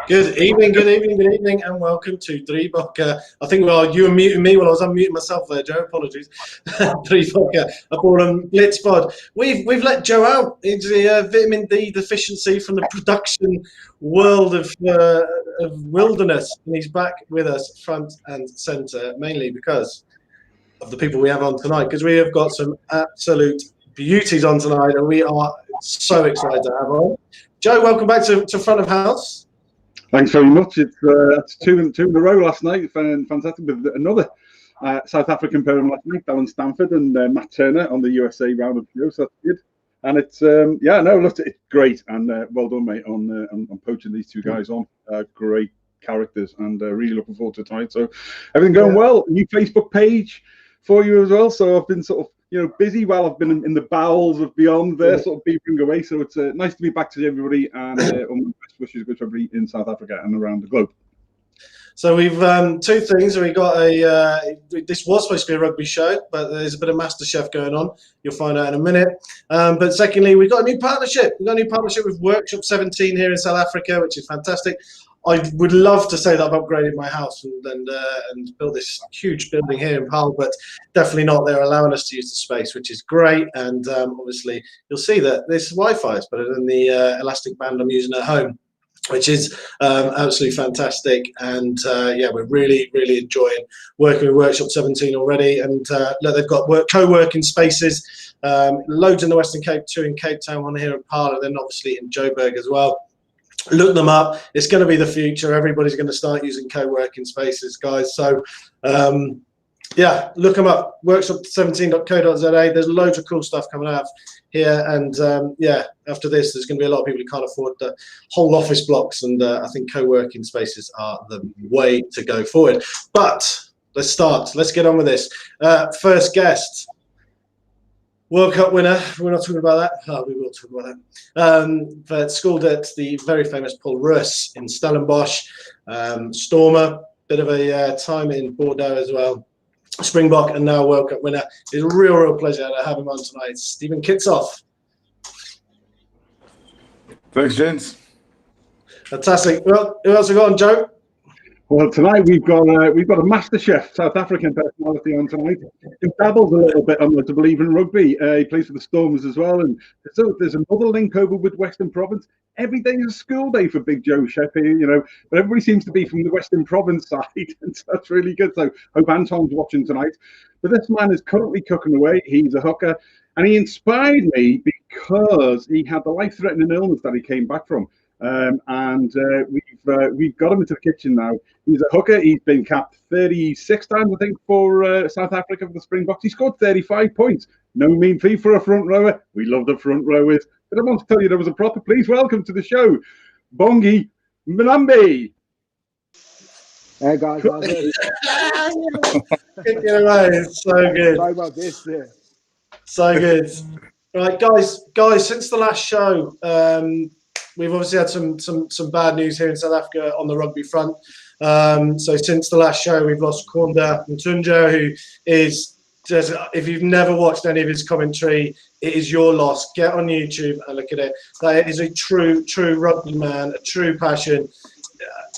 Good evening, and welcome to Drie Bokke. I think you were muting me while I was unmuting myself there, Joe. Apologies. Drie Bokke, I call him BlitzBOD. We've let Joe out. It's the vitamin D deficiency from the production world of wilderness, and he's back with us front and centre, mainly because of the people we have on tonight. Because we have got some absolute beauties on tonight, and we are so excited to have on. Joe, welcome back to front of house. Thanks very much. It's two in a row last night. Fantastic with another South African pair last night, Alan Stanford and Matt Turner on the USA round show. So that's good. And it's it's great, and well done, mate, on poaching these two guys on. Great characters, and really looking forward to tonight. So everything going well. New Facebook page for you as well. So I've been sort of busy while I've been in the bowels of beyond there, sort of beavering away. So it's nice to be back to everybody, and all my best wishes to everybody in South Africa and around the globe. So we've two things. We got this was supposed to be a rugby show, but there's a bit of MasterChef going on. You'll find out in a minute. But secondly, we've got a new partnership. We've got a new partnership with Workshop 17 here in South Africa, which is fantastic. I would love to say that I've upgraded my house and built this huge building here in Hull, but definitely not. They're allowing us to use the space, which is great. And obviously, you'll see that this Wi-Fi is better than the elastic band I'm using at home, which is absolutely fantastic. And we're really enjoying working with Workshop 17 already. And look, they've got co-working spaces, loads in the Western Cape, 2 in Cape Town, 1 here in Parla, then obviously in Joburg as well. Look them up. It's going to be the future. Everybody's going to start using co-working spaces, guys. So, look them up. Workshop17.co.za. There's loads of cool stuff coming out here. And, after this, there's going to be a lot of people who can't afford the whole office blocks. And I think co-working spaces are the way to go forward. But let's start. Let's get on with this. First guest. World Cup winner. We're not talking about that. Oh, we will talk about that. But schooled at the very famous Paul Russ in Stellenbosch. Stormer, bit of a time in Bordeaux as well. Springbok, and now World Cup winner. It's a real pleasure to have him on tonight. Stephen Kitsoff. Thanks, gents. Fantastic. Well, who else have got on, Joe? Well, tonight we've got a MasterChef South African personality on tonight. He dabbles a little bit on to believe in rugby. He plays for the Stormers as well, and so there's another link over with Western Province. Every day is a school day for Big Joe Shep here, but everybody seems to be from the Western Province side, and so that's really good. So hope Anton's watching tonight. But this man is currently cooking away. He's a hooker, and he inspired me because he had the life-threatening illness that he came back from. We've got him into the kitchen now. He's a hooker. He's been capped 36 times, I think, for South Africa for the Springboks. He scored 35 points. No mean feat for a front rower. We love the front rowers. But I want to tell you there was a proper. Please welcome to the show, Bongi Mlambi. Hey guys, It's so good. Sorry about this. Yeah. So good. Right, guys. Since the last show, we've obviously had some bad news here in South Africa on the rugby front. So since the last show, we've lost Kwanda Mtunja, who is just, if you've never watched any of his commentary, it is your loss. Get on YouTube and look at it. That is a true rugby man, a true passion.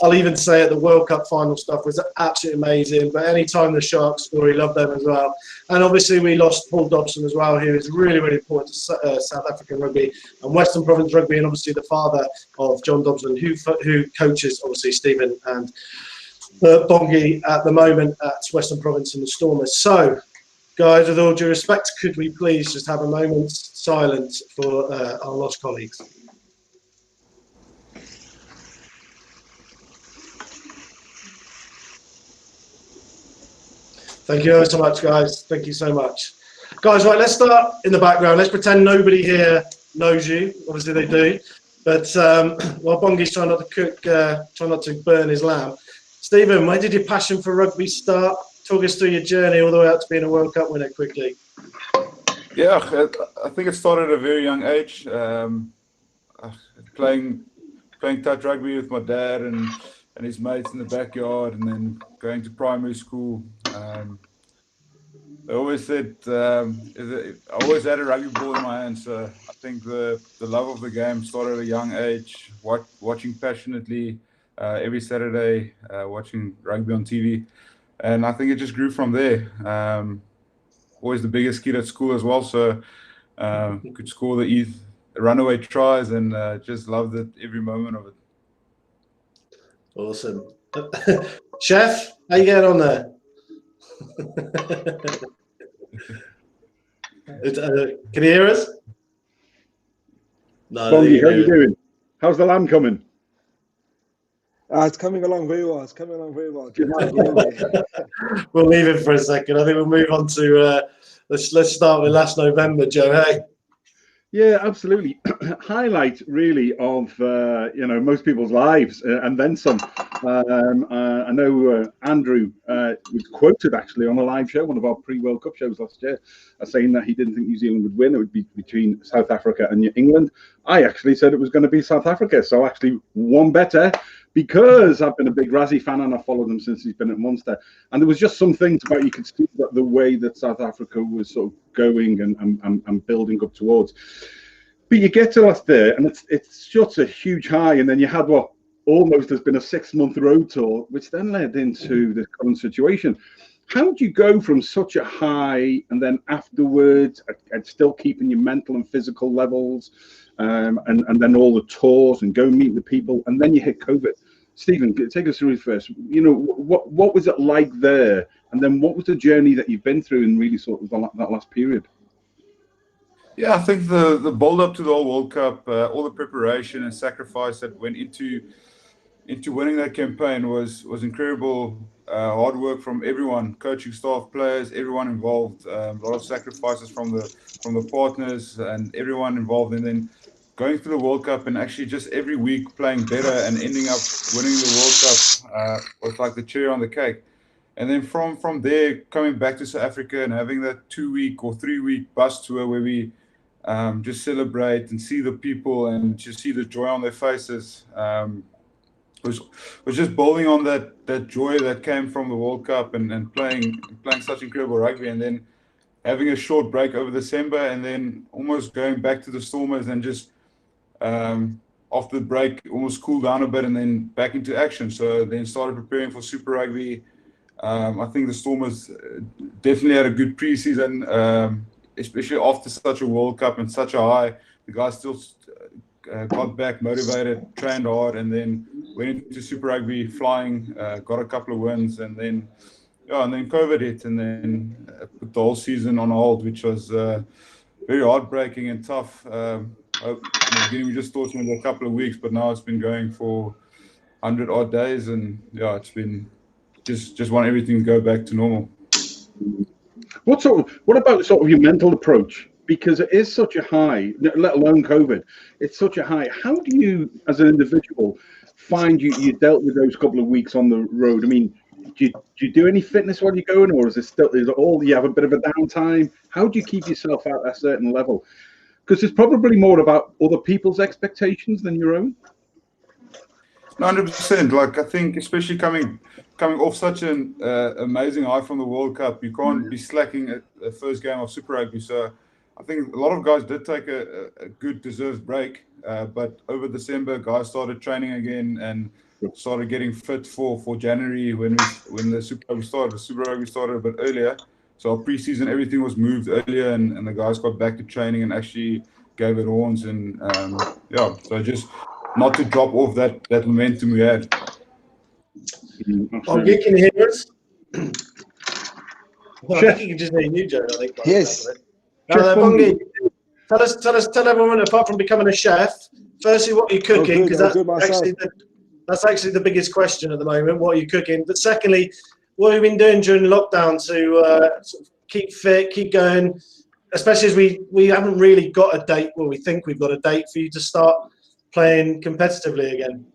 I'll even say it, the World Cup final stuff was absolutely amazing. But anytime the Sharks score, he loved them as well. And obviously we lost Paul Dobson as well, who is really important to South African rugby and Western Province rugby, and obviously the father of John Dobson, who coaches obviously Stephen and Bongi at the moment at Western Province and the Stormers. So, guys, with all due respect, could we please just have a moment's silence for our lost colleagues? Thank you ever so much, guys. Thank you so much. Guys, right, let's start in the background. Let's pretend nobody here knows you. Obviously they do. But while Bongi's trying not to cook, trying not to burn his lamb. Stephen, when did your passion for rugby start? Talk us through your journey all the way up to being a World Cup winner quickly. Yeah, I think it started at a very young age. Playing touch rugby with my dad and his mates in the backyard, and then going to primary school. They always said I always had a rugby ball in my hand, so I think the love of the game started at a young age, watching passionately every Saturday, watching rugby on TV. And I think it just grew from there. Always the biggest kid at school as well, so could score the runaway tries, and just loved it, every moment of it. Awesome. Chef, how you getting on there? Can you hear us? No. Bongi, how you doing? How's the lamb coming? It's coming along very well. It's coming along very well. We'll leave it for a second. I think we'll move on to let's start with last November, Joe. Hey. Yeah, absolutely. Highlight really of most people's lives, and then some. I know Andrew was quoted actually on a live show, one of our pre-World Cup shows last year, saying that he didn't think New Zealand would win. It would be between South Africa and England. I actually said it was going to be South Africa, so actually one better, because I've been a big Rassie fan and I've followed him since he's been at Munster. And there was just some things about, you could see that the way that South Africa was sort of going and building up towards. But you get to last there, and it's such a huge high, and then you had what almost has been a 6-month road tour, which then led into the current situation. How do you go from such a high, and then afterwards, and still keeping your mental and physical levels, and then all the tours and go meet the people, and then you hit COVID? Stephen, take us through first. What was it like there, and then what was the journey that you've been through in really sort of that last period? Yeah, I think the build up to the whole World Cup, all the preparation and sacrifice that went into winning that campaign was incredible. Hard work from everyone, coaching staff, players, everyone involved. A lot of sacrifices from the partners and everyone involved. And then going through the World Cup and actually just every week playing better and ending up winning the World Cup was like the cherry on the cake. And then from there, coming back to South Africa and having that 2-week or 3-week bus tour where we just celebrate and see the people and just see the joy on their faces, was just building on that joy that came from the World Cup and playing such incredible rugby, and then having a short break over December, and then almost going back to the Stormers and just after the break almost cooled down a bit and then back into action. So then started preparing for Super Rugby. I think the Stormers definitely had a good preseason, especially after such a World Cup and such a high. The guys still got back motivated, trained hard, and then went into Super Rugby flying, got a couple of wins, and then COVID hit, and then put the whole season on hold, which was very heartbreaking and tough. In the beginning, we just thought it was a couple of weeks, but now it's been going for 100 odd days, and yeah, it's been just want everything to go back to normal. What about sort of your mental approach? Because it is such a high, let alone COVID, it's such a high. How do you, as an individual, find you dealt with those couple of weeks on the road? I mean, do you do any fitness while you're going, or is it all you have a bit of a downtime? How do you keep yourself at a certain level? Because it's probably more about other people's expectations than your own. 100%. Like, I think, especially coming off such an amazing high from the World Cup, you can't be slacking at the first game of Super Rugby. So I think a lot of guys did take a good deserved break, but over December, guys started training again and started getting fit for January when the Super Rugby started. The Super Rugby started a bit earlier, so our preseason, everything was moved earlier, and the guys got back to training and actually gave it horns. And so just not to drop off that momentum we had. Bongi, can you hear us? Well, I think you can just hear you, Joe. I think. Yes. Bongi, tell everyone, apart from becoming a chef, firstly, what are you cooking? Because that's actually the biggest question at the moment. What are you cooking? But secondly, what have you been doing during lockdown to sort of keep fit, keep going? Especially as we haven't really got a date. Well, we think we've got a date for you to start playing competitively again.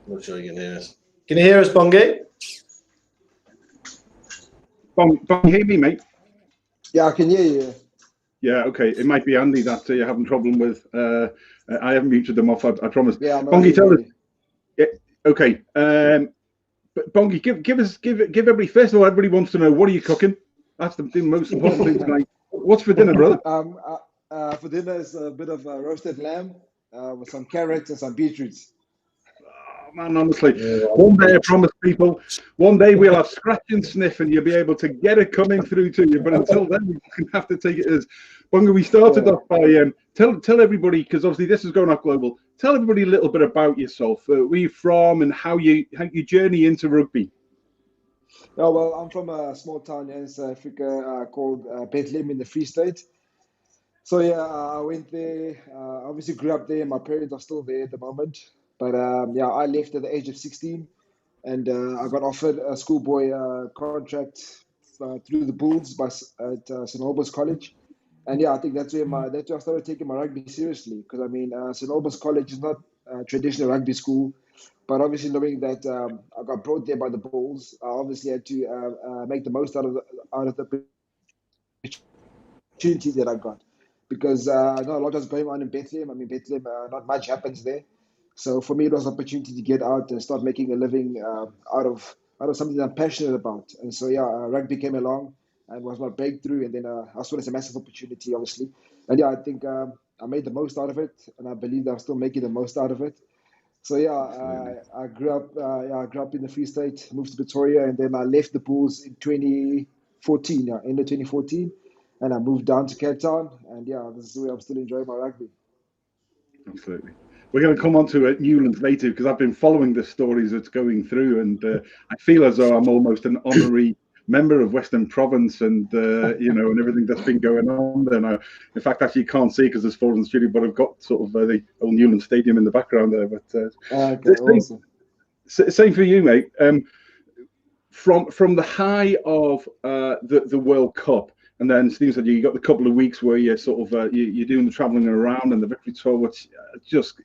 I'm not sure you can hear us. Can you hear us, Bongi? Bongi, hear me, mate? Yeah, I can hear you. Yeah, okay. It might be Andy that you're having trouble with. I haven't muted them off, I promise. Yeah, Bongi, tell us. Yeah, okay. But Bongi, give everybody, first of all, everybody wants to know, what are you cooking? That's the most important thing tonight. What's for dinner, brother? For dinner is a bit of roasted lamb with some carrots and some beetroots. Oh, man, honestly, one day I promise people, one day we'll have scratch and sniff and you'll be able to get it coming through to you. But until then, we have to take it as Bunga. We started off by tell everybody, because obviously this is going out global. Tell everybody a little bit about yourself, where you're from, and how you journey into rugby. Oh, well, I'm from a small town in South Africa called Bethlehem in the Free State. So yeah, I went there. Obviously, grew up there. My parents are still there at the moment. But yeah, I left at the age of 16, and I got offered a schoolboy contract through the Bulls at St Albans College. And yeah, I think that's where I started taking my rugby seriously. Because I mean, St Albans College is not a traditional rugby school, but obviously knowing that I got brought there by the Bulls, I obviously had to make the most out of the opportunity that I got. Because I know a lot was going on in Bethlehem. I mean, Bethlehem, not much happens there. So for me, it was an opportunity to get out and start making a living out of something that I'm passionate about. And so yeah, rugby came along and was my breakthrough. And then I saw it as a massive opportunity, obviously. And yeah, I think I made the most out of it, and I believe that I'm still making the most out of it. So yeah, I grew up in the Free State, moved to Pretoria, and then I left the Bulls in 2014. Yeah, end of 2014. And I moved down to Cape Town, and yeah, this is where I'm still enjoying my rugby. Absolutely. We're going to come on to Newlands later, because I've been following the stories that's going through, and I feel as though I'm almost an honorary member of Western Province, and and everything that's been going on there now. In fact, actually, you can't see because there's photos in the studio, but I've got sort of the old Newlands Stadium in the background there. But okay, awesome. Same for you, mate. From the high of the World Cup. And then Steve said you got the couple of weeks where you're sort of you're doing the traveling around and the victory tour, which just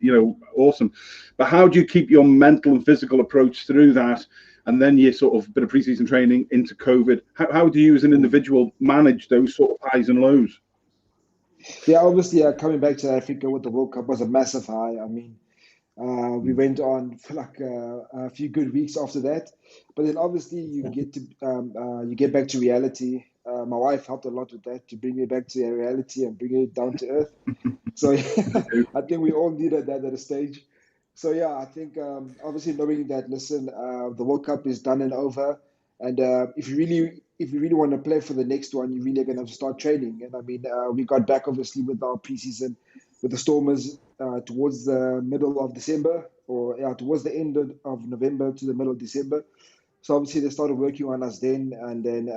awesome. But how do you keep your mental and physical approach through that? And then you sort of bit of preseason training into COVID. How do you as an individual manage those sort of highs and lows? Yeah, obviously coming back to Africa with the World Cup was a massive high. I mean, we went on for like a few good weeks after that, but then obviously you get back to reality. My wife helped a lot with that to bring me back to reality and bring it down to earth. So I think we all needed that at a stage. So yeah, I think obviously knowing that, listen, the World Cup is done and over, and if you really want to play for the next one, you really are going to have to start training. And I mean, we got back obviously with our preseason with the Stormers towards the middle of December, or towards the end of November to the middle of December. So obviously they started working on us then, and then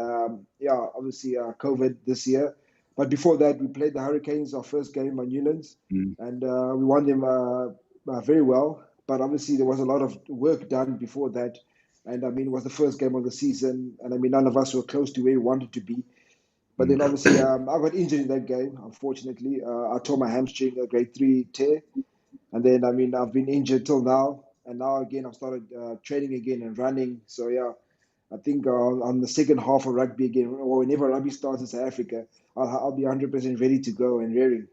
obviously COVID this year. But before that, we played the Hurricanes, our first game on Newlands, and we won them very well. But obviously there was a lot of work done before that, and I mean it was the first game of the season, and I mean none of us were close to where we wanted to be. But then obviously I got injured in that game. Unfortunately, I tore my hamstring, a grade 3 tear, and then I mean I've been injured till now. And now again, I've started training again and running. So yeah, I think on the second half of rugby again, or whenever rugby starts in South Africa, I'll be 100% ready to go and raring.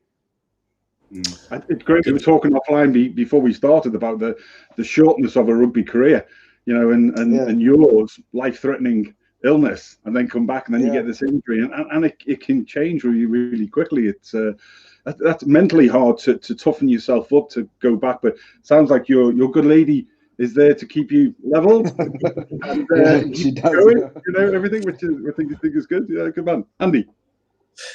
It's great. We were talking offline before we started about the shortness of a rugby career, and yours, life-threatening illness, and then come back and then you get this injury, and it can change really, really quickly. It's that's mentally hard to toughen yourself up to go back, but sounds like your good lady is there to keep you level. And, she does. Going, everything, which I think is good. Yeah, good man, Andy.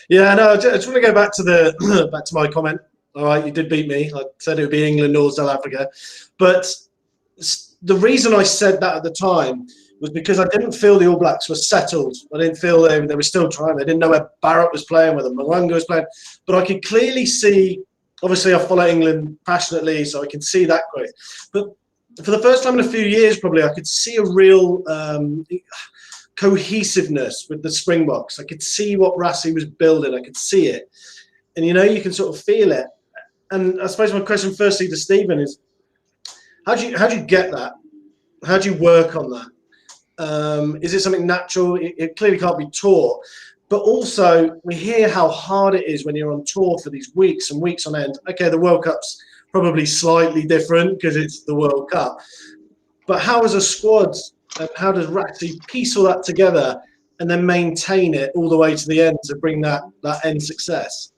Yeah, no, I just want to go back to back to my comment. All right, you did beat me. I said it would be England or South Africa, but the reason I said that at the time was because I didn't feel the All Blacks were settled. I didn't feel they were still trying. I didn't know where Barrett was playing, whether Malanga was playing. But I could clearly see, obviously I follow England passionately, so I can see that great. But for the first time in a few years, probably, I could see a real cohesiveness with the Springboks. I could see what Rassie was building. I could see it. And, you can sort of feel it. And I suppose my question firstly to Stephen is, how do you get that? How do you work on that? Is it something natural? It clearly can't be taught. But also, we hear how hard it is when you're on tour for these weeks and weeks on end. Okay, the World Cup's probably slightly different because it's the World Cup. But how as a squad, how does Rassie piece all that together and then maintain it all the way to the end to bring that end success?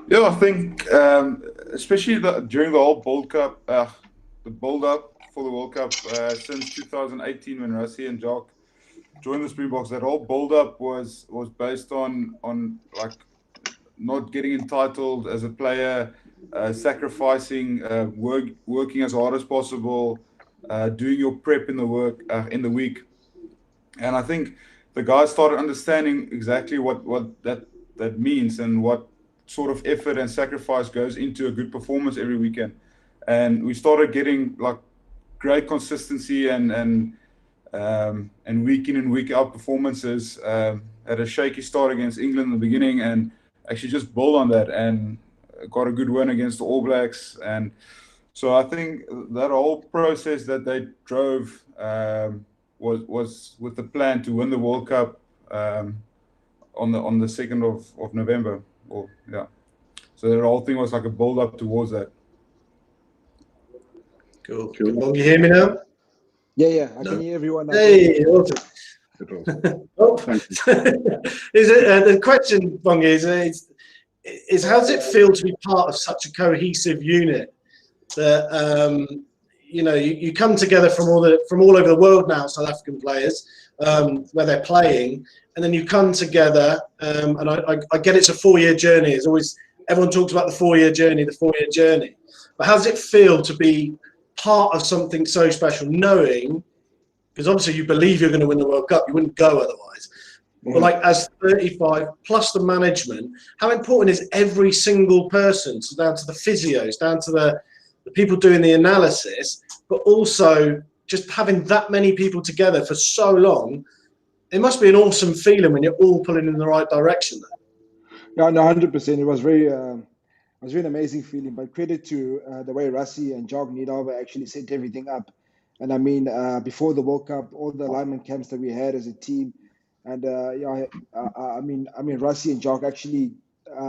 Yeah, I think especially during the whole World Cup, the build-up for the World Cup since 2018 when Rassie and Jock joined the Springboks, that whole build-up was based on like not getting entitled as a player, sacrificing, working as hard as possible, doing your prep in the week, and I think the guys started understanding exactly what that means and what sort of effort and sacrifice goes into a good performance every weekend. And we started getting like great consistency and week in and week out performances. Had a shaky start against England in the beginning and actually just built on that and got a good win against the All Blacks. And so I think that whole process that they drove was with the plan to win the World Cup on the 2nd of November. So the whole thing was like a build up towards that. Cool. Can you hear me now? Yeah, I can hear everyone now. Hey, awesome. Is it the question, Bongi, is how does it feel to be part of such a cohesive unit that you come together from all over the world now, South African players, where they're playing, and then you come together, and I get it's a 4-year journey. It's always everyone talks about the 4-year journey, but how does it feel to be part of something so special, knowing, because obviously you believe you're going to win the World Cup, you wouldn't go otherwise. But like as 35 plus the management, how important is every single person? So down to the physios, down to the people doing the analysis, but also just having that many people together for so long. It must be an awesome feeling when you're all pulling in the right direction. No, 100%. It was very an amazing feeling. But credit to the way Rassie and Jog Nidova actually set everything up. And I mean, before the World Cup, all the alignment camps that we had as a team, and I mean, Rassie and Jog actually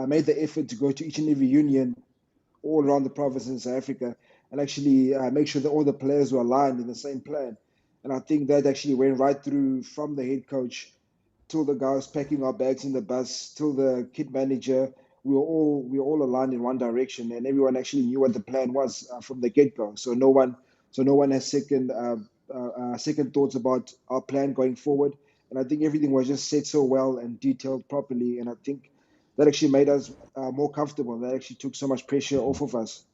made the effort to go to each and every union all around the province in South Africa and actually make sure that all the players were aligned in the same plan. And I think that actually went right through from the head coach till the guys packing our bags in the bus, till the kit manager. We were all aligned in one direction, and everyone actually knew what the plan was from the get-go. So no one has second thoughts about our plan going forward. And I think everything was just set so well and detailed properly. And I think that actually made us more comfortable. That actually took so much pressure off of us.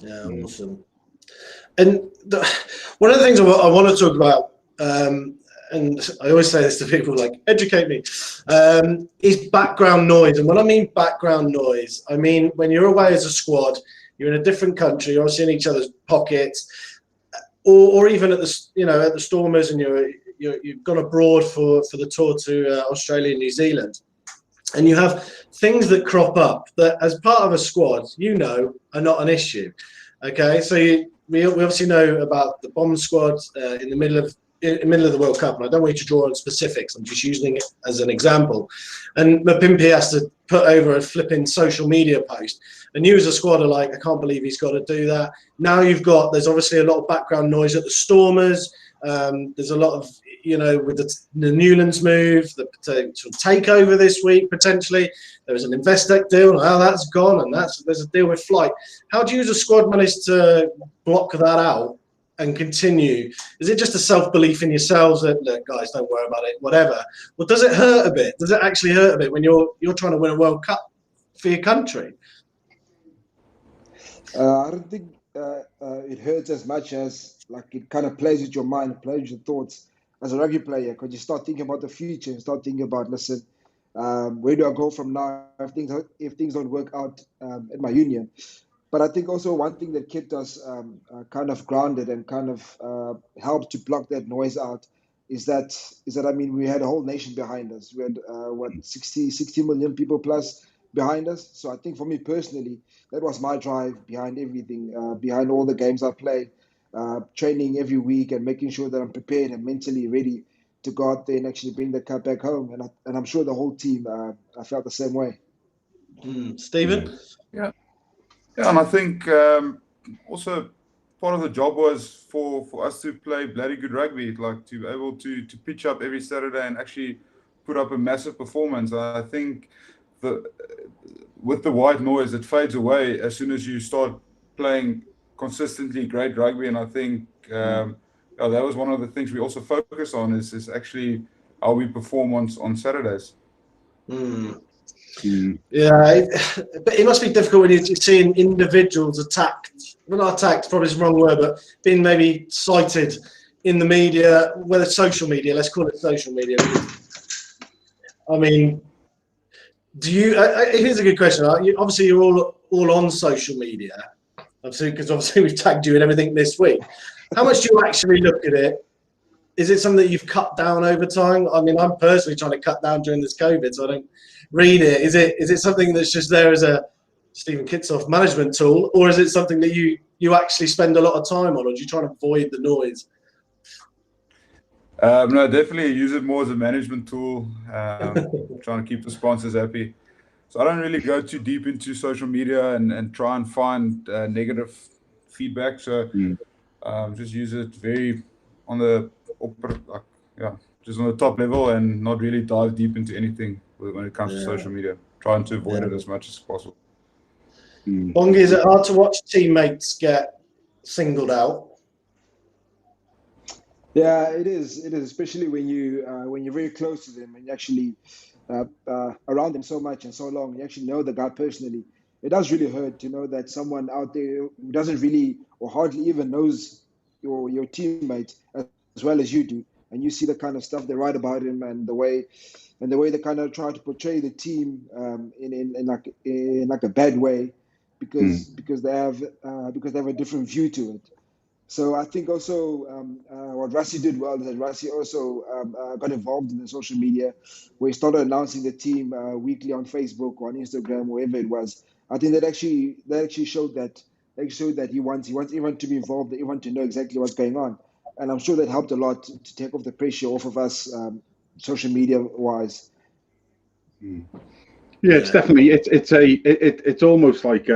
Yeah, awesome. And one of the things I want to talk about, and I always say this to people, like, educate me, is background noise. And when I mean background noise, I mean when you're away as a squad, you're in a different country, you're obviously in each other's pockets, or even at the Stormers, and you've gone abroad for the tour to Australia and New Zealand, and you have things that crop up that, as part of a squad, are not an issue. Okay, so we obviously know about the bomb squad in the middle of the World Cup, and I don't want you to draw on specifics. I'm just using it as an example. And Mapimpi has to put over a flipping social media post, and you as a squad are like, I can't believe he's got to do that. Now there's obviously a lot of background noise at the Stormers. There's a lot of, with the Newlands move, the takeover this week potentially. There was an Investec deal, now that's gone, and there's a deal with Flight. How do you as a squad manage to block that out and continue? Is it just a self-belief in yourselves that, look, guys, don't worry about it, whatever? Or does it hurt a bit? Does it actually hurt a bit when you're trying to win a World Cup for your country? I don't think it hurts as much as, like, it kind of plays with your mind, plays with your thoughts as a rugby player, because you start thinking about the future and start thinking about, listen, where do I go from now if things don't work out at my union? But I think also one thing that kept us kind of grounded and kind of helped to block that noise out is that I mean, we had a whole nation behind us. We had 60 million people plus behind us. So I think for me personally, that was my drive behind everything, behind all the games I play, training every week and making sure that I'm prepared and mentally ready to go out there and actually bring the cup back home. And I'm sure the whole team I felt the same way. Stephen? Yeah, and I think also part of the job was for us to play bloody good rugby, like to be able to pitch up every Saturday and actually put up a massive performance. I think with the white noise, it fades away as soon as you start playing consistently great rugby. And I think that was one of the things we also focus on is actually how we perform on Saturdays. Yeah, but it must be difficult when you're seeing individuals attacked. Well, not attacked, probably is the wrong word, but being maybe cited in the media, whether social media, let's call it social media. I mean, do you? Here's a good question. Obviously, you're all on social media, because obviously we've tagged you in everything this week. How much do you actually look at it? Is it something that you've cut down over time? I mean, I'm personally trying to cut down during this COVID, so I don't read it. Is it something that's just there as a Stephen Kitsoff management tool, or is it something that you actually spend a lot of time on, or do you try to avoid the noise? No, definitely use it more as a management tool, trying to keep the sponsors happy. So I don't really go too deep into social media and try and find negative feedback. So just use it very on the just on the top level and not really dive deep into anything when it comes to social media. Trying to avoid it as much as possible. Bongi, is it hard to watch teammates get singled out? Yeah, it is. It is, especially when you're very close to them and you actually around them so much and so long. You actually know the guy personally. It does really hurt to know that someone out there who doesn't really or hardly even knows your teammate as well as you do, and you see the kind of stuff they write about him and the way they kind of try to portray the team in like a bad way because they have a different view to it. So I think also what Rassie did well is that Rassie also got involved in the social media, where he started announcing the team weekly on Facebook or on Instagram, wherever it was. I think that actually showed that he wants everyone to be involved, everyone to know exactly what's going on, and I'm sure that helped a lot to take off the pressure off of us, social media wise. Yeah, it's definitely it's almost like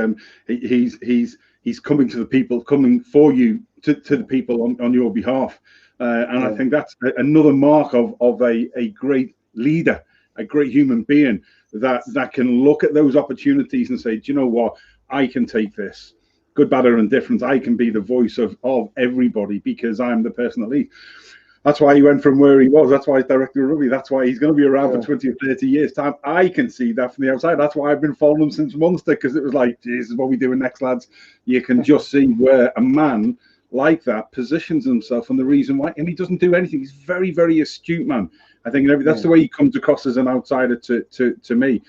he's coming to the people, coming for you to the people on your behalf, and I think that's another mark of a great leader, a great human being that can look at those opportunities and say, do you know what, I can take this, good, bad, or indifferent. I can be the voice of everybody because I'm the person that leads. That's why he went from where he was. That's why he's director of rugby. That's why he's going to be around for 20 or 30 years' time. I can see that from the outside. That's why I've been following him since Munster, because it was like, this is what we're doing next, lads. You can just see where a man like that positions himself and the reason why. And he doesn't do anything. He's very, very astute, man. I think that's the way he comes across as an outsider to me.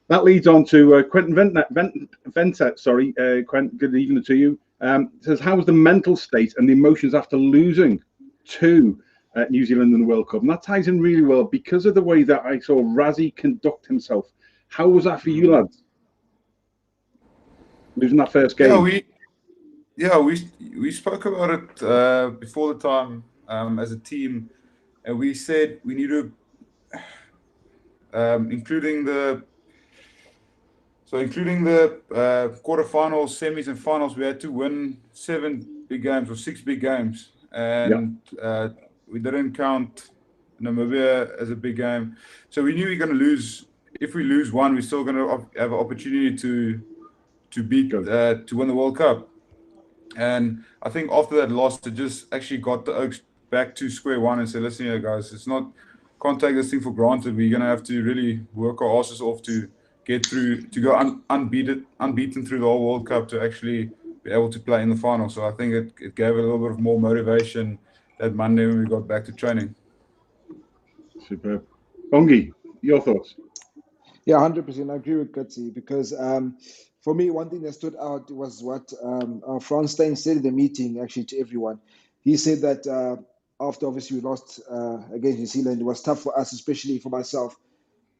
That leads on to Quentin Ventet. Sorry, Quentin, good evening to you. Says, how was the mental state and the emotions after losing to New Zealand in the World Cup? And that ties in really well because of the way that I saw Rassie conduct himself. How was that for you, lads? Losing that first game. We spoke about it before the time as a team, and we said we need to, including the quarterfinals, semis, and finals, we had to win 7 big games or 6 big games, and we didn't count Namibia as a big game. So we knew we were going to lose. If we lose one, we're still going to have an opportunity to beat to win the World Cup. And I think after that loss, it just actually got the Oaks back to square one and said, listen here, guys, can't take this thing for granted. We're going to have to really work our asses off to get through, to go unbeaten through the whole World Cup to actually be able to play in the final. So I think it gave a little bit of more motivation that Monday when we got back to training. Superb. Bongi, your thoughts? Yeah, 100%. I agree with Kutsi because for me, one thing that stood out was what Frans Steyn said in the meeting, actually, to everyone. He said that after obviously we lost against New Zealand, it was tough for us, especially for myself,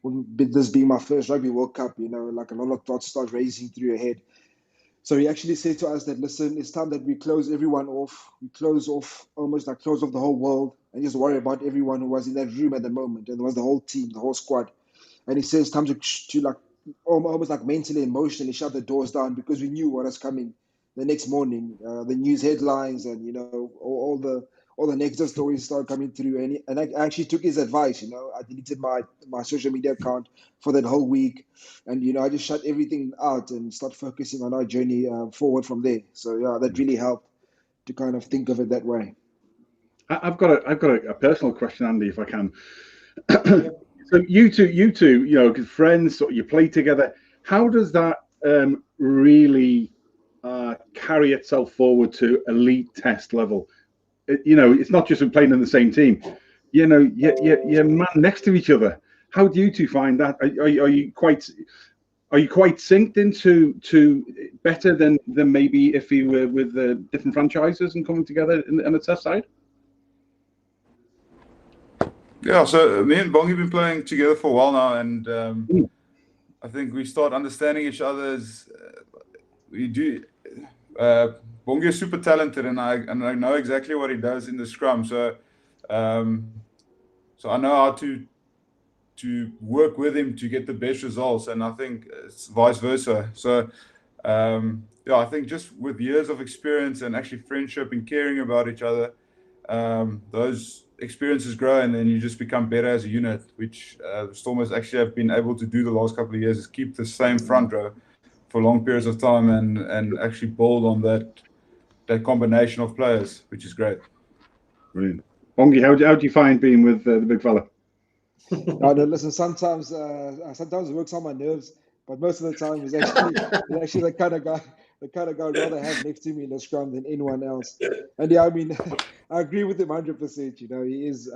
this being my first Rugby World Cup, like a lot of thoughts start racing through your head. So he actually said to us that, listen, it's time that we close everyone off. We close off the whole world and just worry about everyone who was in that room at the moment. And it was the whole team, the whole squad. And he says, time to like almost like mentally, emotionally shut the doors down because we knew what was coming. the next morning, the news headlines and all the negative stories started coming through. And I actually took his advice. I deleted my social media account for that whole week, and I just shut everything out and start focusing on our journey forward from there. So yeah, that really helped to kind of think of it that way. I've got a personal question, Andy, if I can. So you two, good friends, you play together. How does that really carry itself forward to elite test level? It's not just playing in the same team. You're man next to each other. How do you two find that? Are you quite synced into better than maybe if you were with different franchises and coming together in the test side? Yeah, so me and Bongi have been playing together for a while now, and I think we start understanding each other's. We do. Bongi is super talented, and I know exactly what he does in the scrum. So I know how to work with him to get the best results, and I think it's vice versa. So I think just with years of experience and actually friendship and caring about each other, those experiences grow, and then you just become better as a unit, which Stormers actually have been able to do the last couple of years, is keep the same front row for long periods of time and actually build on that combination of players, which is great. Brilliant. Bongi, how do you find being with the big fella? No, listen, sometimes it works on my nerves, but most of the time he's actually the kind of guy I'd rather have next to me in the scrum than anyone else. And yeah, I mean, I agree with him 100%. He is.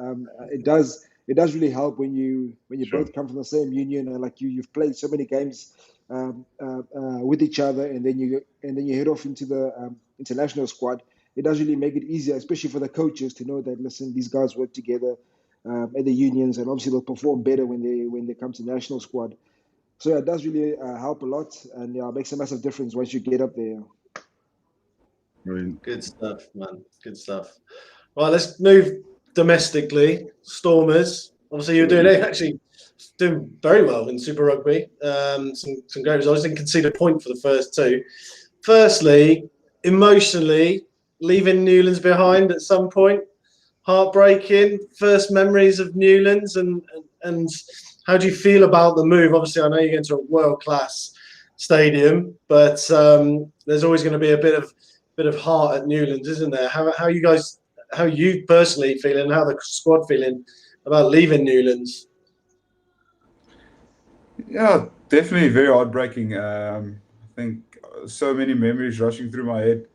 It does really help when you Sure. both come from the same union, and like you've played so many games with each other, and then you head off into the international squad. It does really make it easier, especially for the coaches, to know that, listen, these guys work together at the unions, and obviously they'll perform better when they come to the national squad. So yeah, it does really help a lot, and it makes a massive difference once you get up there. Brilliant. Good stuff, man. Good stuff. Right, let's move domestically. Stormers. Obviously, you're doing very well in Super Rugby. Some great results. Didn't concede a point for the first two. Firstly, emotionally, leaving Newlands behind at some point, heartbreaking. First memories of Newlands, and how do you feel about the move? Obviously, I know you're going to a world-class stadium, but there's always going to be a bit of heart at Newlands, isn't there? How you personally feeling, how the squad feeling about leaving Newlands? Yeah, definitely very heartbreaking. I think so many memories rushing through my head,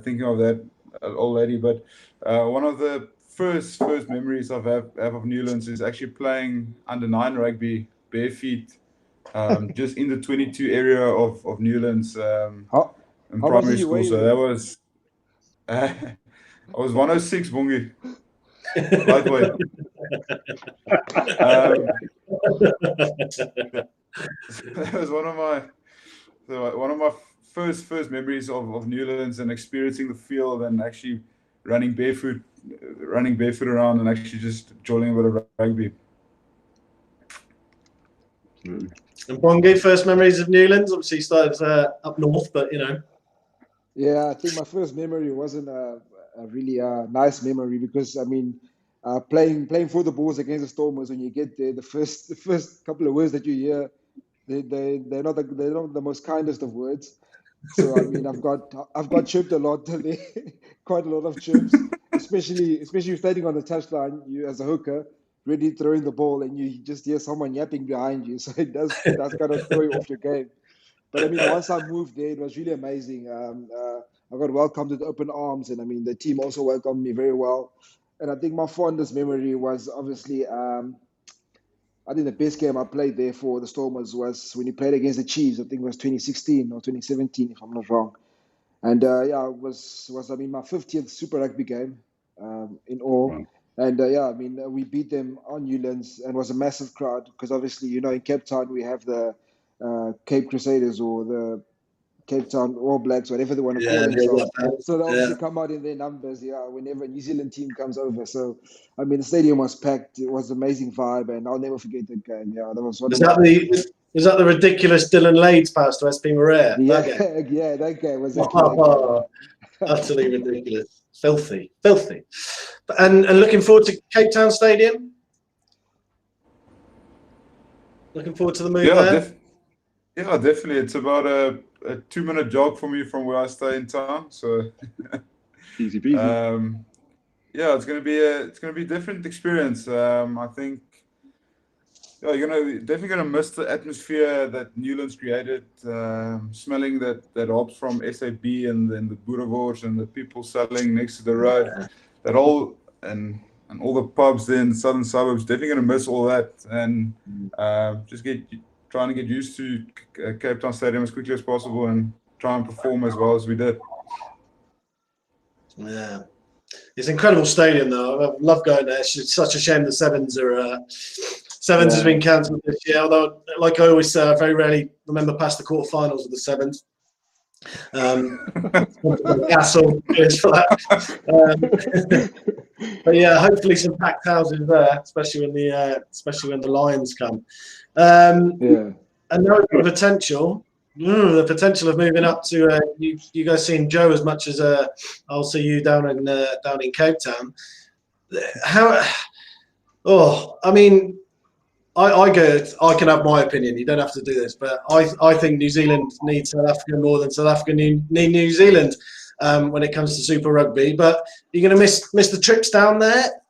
thinking of that old lady. But one of the first memories I have of Newlands is actually playing under-9 rugby bare feet, just in the 22 area of Newlands in primary school. So that was I was 106, Bongi. Lightweight. That was one of my first memories of Newlands, and experiencing the field and actually running barefoot around and actually just enjoying a bit of rugby. And Bongi, first memories of Newlands? Obviously, you started up north, but Yeah, I think my first memory wasn't a really nice memory, because I mean, playing for the Bulls against the Stormers, when you get there, the first couple of words that you hear, they're not the most kindest of words. So I mean, I've got chirped a lot there, quite a lot of chirps, especially standing on the touchline, you as a hooker, ready throwing the ball, and you just hear someone yapping behind you. So it does kind of throw you off your game. But I mean, once I moved there, it was really amazing. I got welcomed with open arms, and I mean, the team also welcomed me very well. And I think my fondest memory was obviously, I think the best game I played there for the Stormers was when you played against the Chiefs. I think it was 2016 or 2017, if I'm not wrong. And yeah, it was I mean, my 50th Super Rugby game in all. Wow. And yeah, I mean, we beat them on Newlands, and it was a massive crowd, because obviously, in Cape Town we have the Cape Crusaders, or Cape Town All Blacks, whatever they want to call themselves. So they obviously come out in their numbers, whenever a New Zealand team comes over. So, I mean, the stadium was packed. It was an amazing vibe, and I'll never forget that game. Yeah, that was one Was that the ridiculous Dylan Lades pass to SP Maria? Yeah, that game was actually utterly ridiculous. Filthy. And looking forward to Cape Town Stadium? Looking forward to the move there? Yeah, definitely. It's about a 2-minute jog for me from where I stay in town. So easy peasy. Yeah, it's gonna be a different experience. I think you're definitely gonna miss the atmosphere that Newlands created. Smelling that hops from SAB and then the Boerewors and the people selling next to the road, that all and all the pubs there in the southern suburbs. Definitely gonna miss all that, and just trying to get used to Cape Town Stadium as quickly as possible and try and perform as well as we did. Yeah, it's an incredible stadium though. I love going there. It's such a shame the Sevens has been cancelled this year. Although, like I always say, I very rarely remember past the quarterfinals of the Sevens. Castle, cheers for that. But yeah, hopefully some packed houses there, especially when the Lions come. And now the potential of moving up to you guys seeing Joe as much as I'll see you down in Cape Town. I mean, I can have my opinion. You don't have to do this, but I think New Zealand needs South Africa more than South Africa need New Zealand when it comes to Super Rugby. But you're going to miss the trips down there.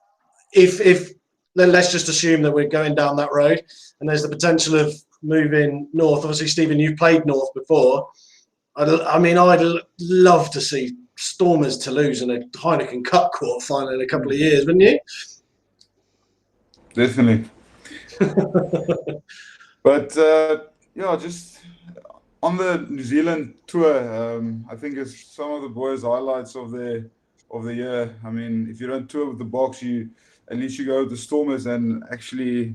If then let's just assume that we're going down that road, and there's the potential of moving north. Obviously, Stephen, you've played north before. I mean, I'd love to see Stormers Toulouse in a Heineken Cup quarter final in a couple of years, wouldn't you? Definitely. But just on the New Zealand tour, I think it's some of the boys' highlights of the year. I mean, if you don't tour with the Blokes, at least you go with the Stormers and actually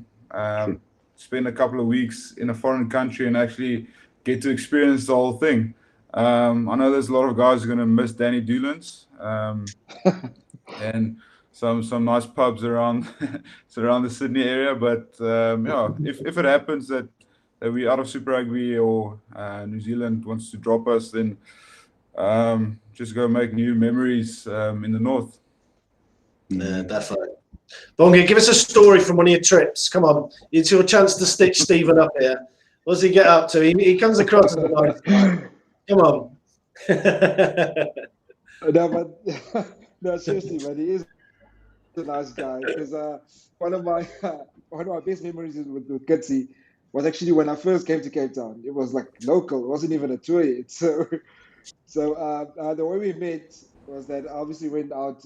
spend a couple of weeks in a foreign country and actually get to experience the whole thing. I know there's a lot of guys who are going to miss Danny Doolan's and some nice pubs around the Sydney area. But if it happens that we're out of Super Rugby or New Zealand wants to drop us, then just go make new memories in the north. Yeah, definitely. Bongi, give us a story from one of your trips. Come on, it's your chance to stitch Stephen up here. What does he get up to? He comes across as a nice guy. Come on. No, seriously, man, he is a nice guy. Because one of my best memories with Kitsy was actually when I first came to Cape Town. It was like local. It wasn't even a tour yet. So the way we met was that I obviously went out.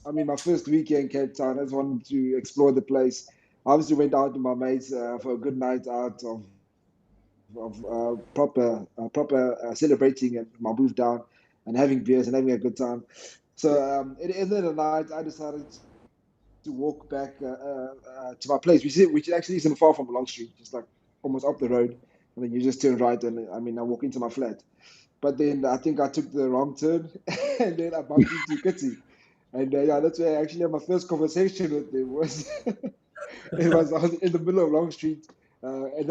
My first week here in Cape Town, I just wanted to explore the place. I obviously went out with my mates for a good night out of proper celebrating at my booth down and having beers and having a good time. So at the end of the night, I decided to walk back to my place, which actually isn't far from Long Street, just like almost up the road. And then you just turn right, and I walk into my flat. But then I think I took the wrong turn, and then I bumped into Kitsy. And that's where I actually had my first conversation with him. I was in the middle of Long Street, and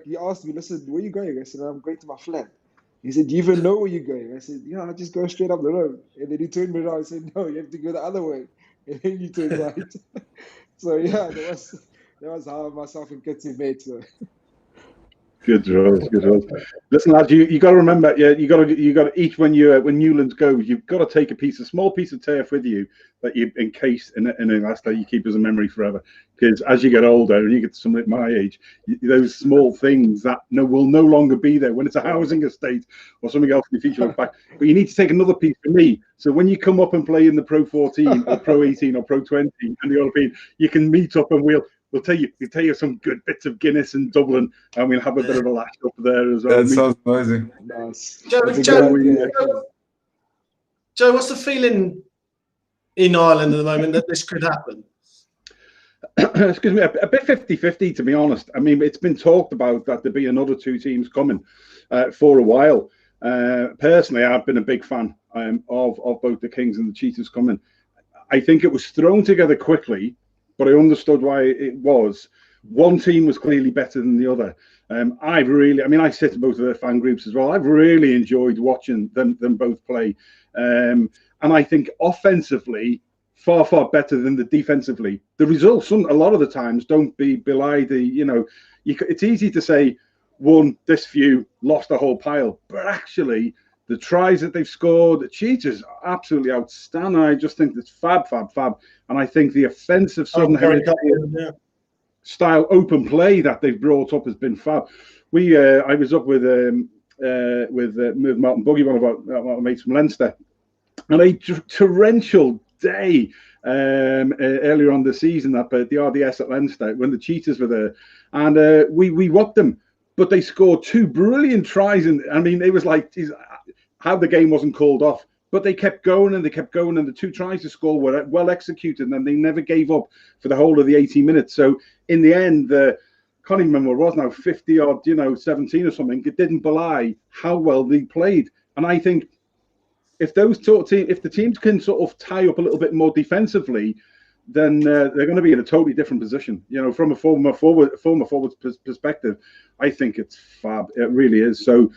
he asked me, "Listen, where are you going?" I said, "I'm going to my flat." He said, "Do you even know where you're going?" I said, "Yeah, I just go straight up the road." And then he turned me around and said, "No, you have to go the other way." And then you turn right. So that was how myself and Kitsy met. So. Good rules. Listen, lads, you got to remember, you got to each when Newlands goes, you've got to take a small piece of turf with you that you encase in that's that you keep as a memory forever. Because as you get older and you get to something my age, those small things that will no longer be there when it's a housing estate or something else in the future. Look back, but you need to take another piece for me. So when you come up and play in the Pro 14 or Pro 18 or Pro 20 and the European, you can meet up and we'll tell you some good bits of Guinness in Dublin, and we'll have a bit of a lash up there as well. That sounds amazing. Nice. Joe, what's the feeling in Ireland at the moment that this could happen? Excuse me, a bit 50-50, to be honest. I mean, it's been talked about that there'd be another two teams coming for a while. Personally, I've been a big fan of both the Kings and the Cheetahs coming. I think it was thrown together quickly, but I understood why it was. One team was clearly better than the other. I sit in both of their fan groups as well. I've really enjoyed watching them both play. And I think offensively, far, far better than the defensively. The results, a lot of the times, don't belie the, it's easy to say, won this few, lost a whole pile. But actually, the tries that they've scored, the Cheetahs are absolutely outstanding. I just think it's fab. And I think the offensive Southern Hemisphere style open play that they've brought up has been fab. I was up with Martin Buggy, one of our mates from Leinster, and a torrential day earlier on the season at the RDS at Leinster when the Cheetahs were there, and we whopped them. But they scored 2 brilliant tries, and I mean, it was like how the game wasn't called off. But they kept going and the 2 tries to score were well executed, and they never gave up for the whole of the 80 minutes. So in the end, can't even remember what it was now, 50 odd, 17 or something. It didn't belie how well they played. And I think if the teams can sort of tie up a little bit more defensively, then they're going to be in a totally different position. From a former forward perspective, I think it's fab. It really is. So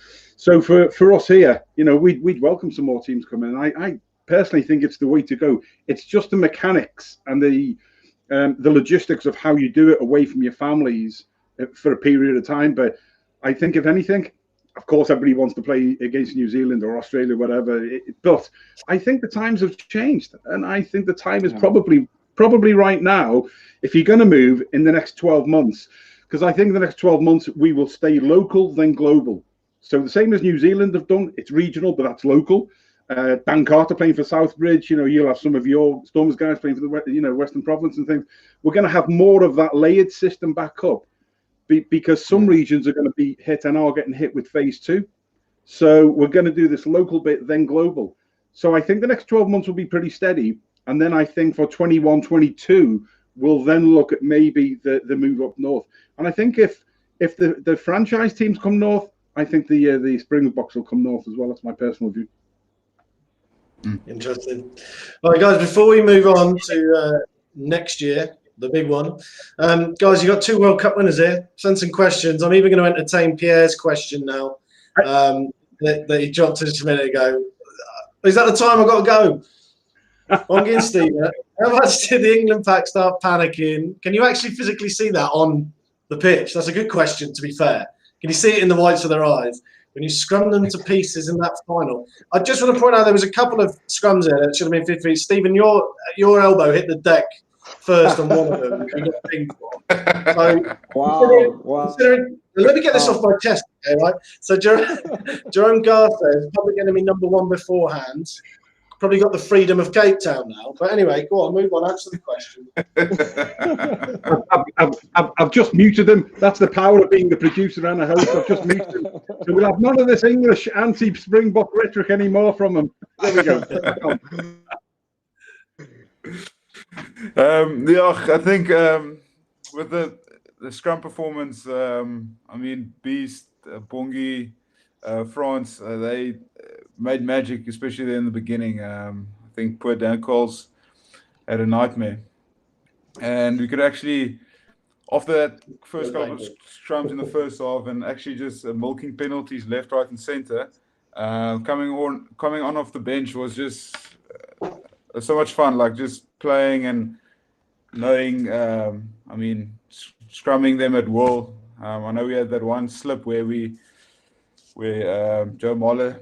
for us here, we'd welcome some more teams coming in. I personally think it's the way to go. It's just the mechanics and the logistics of how you do it away from your families for a period of time. But I think if anything, of course, everybody wants to play against New Zealand or Australia, whatever. But I think the times have changed, and I think the time is probably right now, if you're going to move in the next 12 months, because I think the next 12 months we will stay local, then global. So the same as New Zealand have done, it's regional, but that's local. Dan Carter playing for Southbridge, you'll have some of your Stormers guys playing for the Western Province and things. We're going to have more of that layered system back up because some regions are going to be hit and are getting hit with phase 2. So we're going to do this local bit, then global. So I think the next 12 months will be pretty steady. And then I think for 21, 22, we'll then look at maybe the move up north. And I think if the franchise teams come north, I think the Springboks will come north as well. That's my personal view. Interesting. All right, guys, before we move on to next year, the big one, guys, you've got 2 World Cup winners here. Send some questions. I'm even going to entertain Pierre's question now that he dropped us a minute ago. Is that the time I've got to go? I'm getting Steve. How much did the England pack start panicking? Can you actually physically see that on the pitch? That's a good question, to be fair. Can you see it in the whites of their eyes when you scrum them to pieces in that final? I just want to point out there was a couple of scrums there that should have been 50 feet. Stephen, your elbow hit the deck first on one of them. You got pinged for. So, wow. Let me get this off my chest, okay, right? So Jerome Garza is public enemy number 1 beforehand. Probably got the freedom of Cape Town now. But anyway, go on, move on, answer the question. I've just muted him. That's the power of being the producer and a host. I've just muted him. So we'll have none of this English anti-Springbok rhetoric anymore from him. There we go. I think with the scrum performance, Beast, Bongi, France, they made magic, especially in the beginning. I think poor Dan Coles had a nightmare. And we could actually, after that first couple of scrums in the first half and actually just milking penalties left, right and centre, coming on off the bench was just so much fun, like just playing and knowing, scrumming them at will. I know we had that one slip where Joe Mahler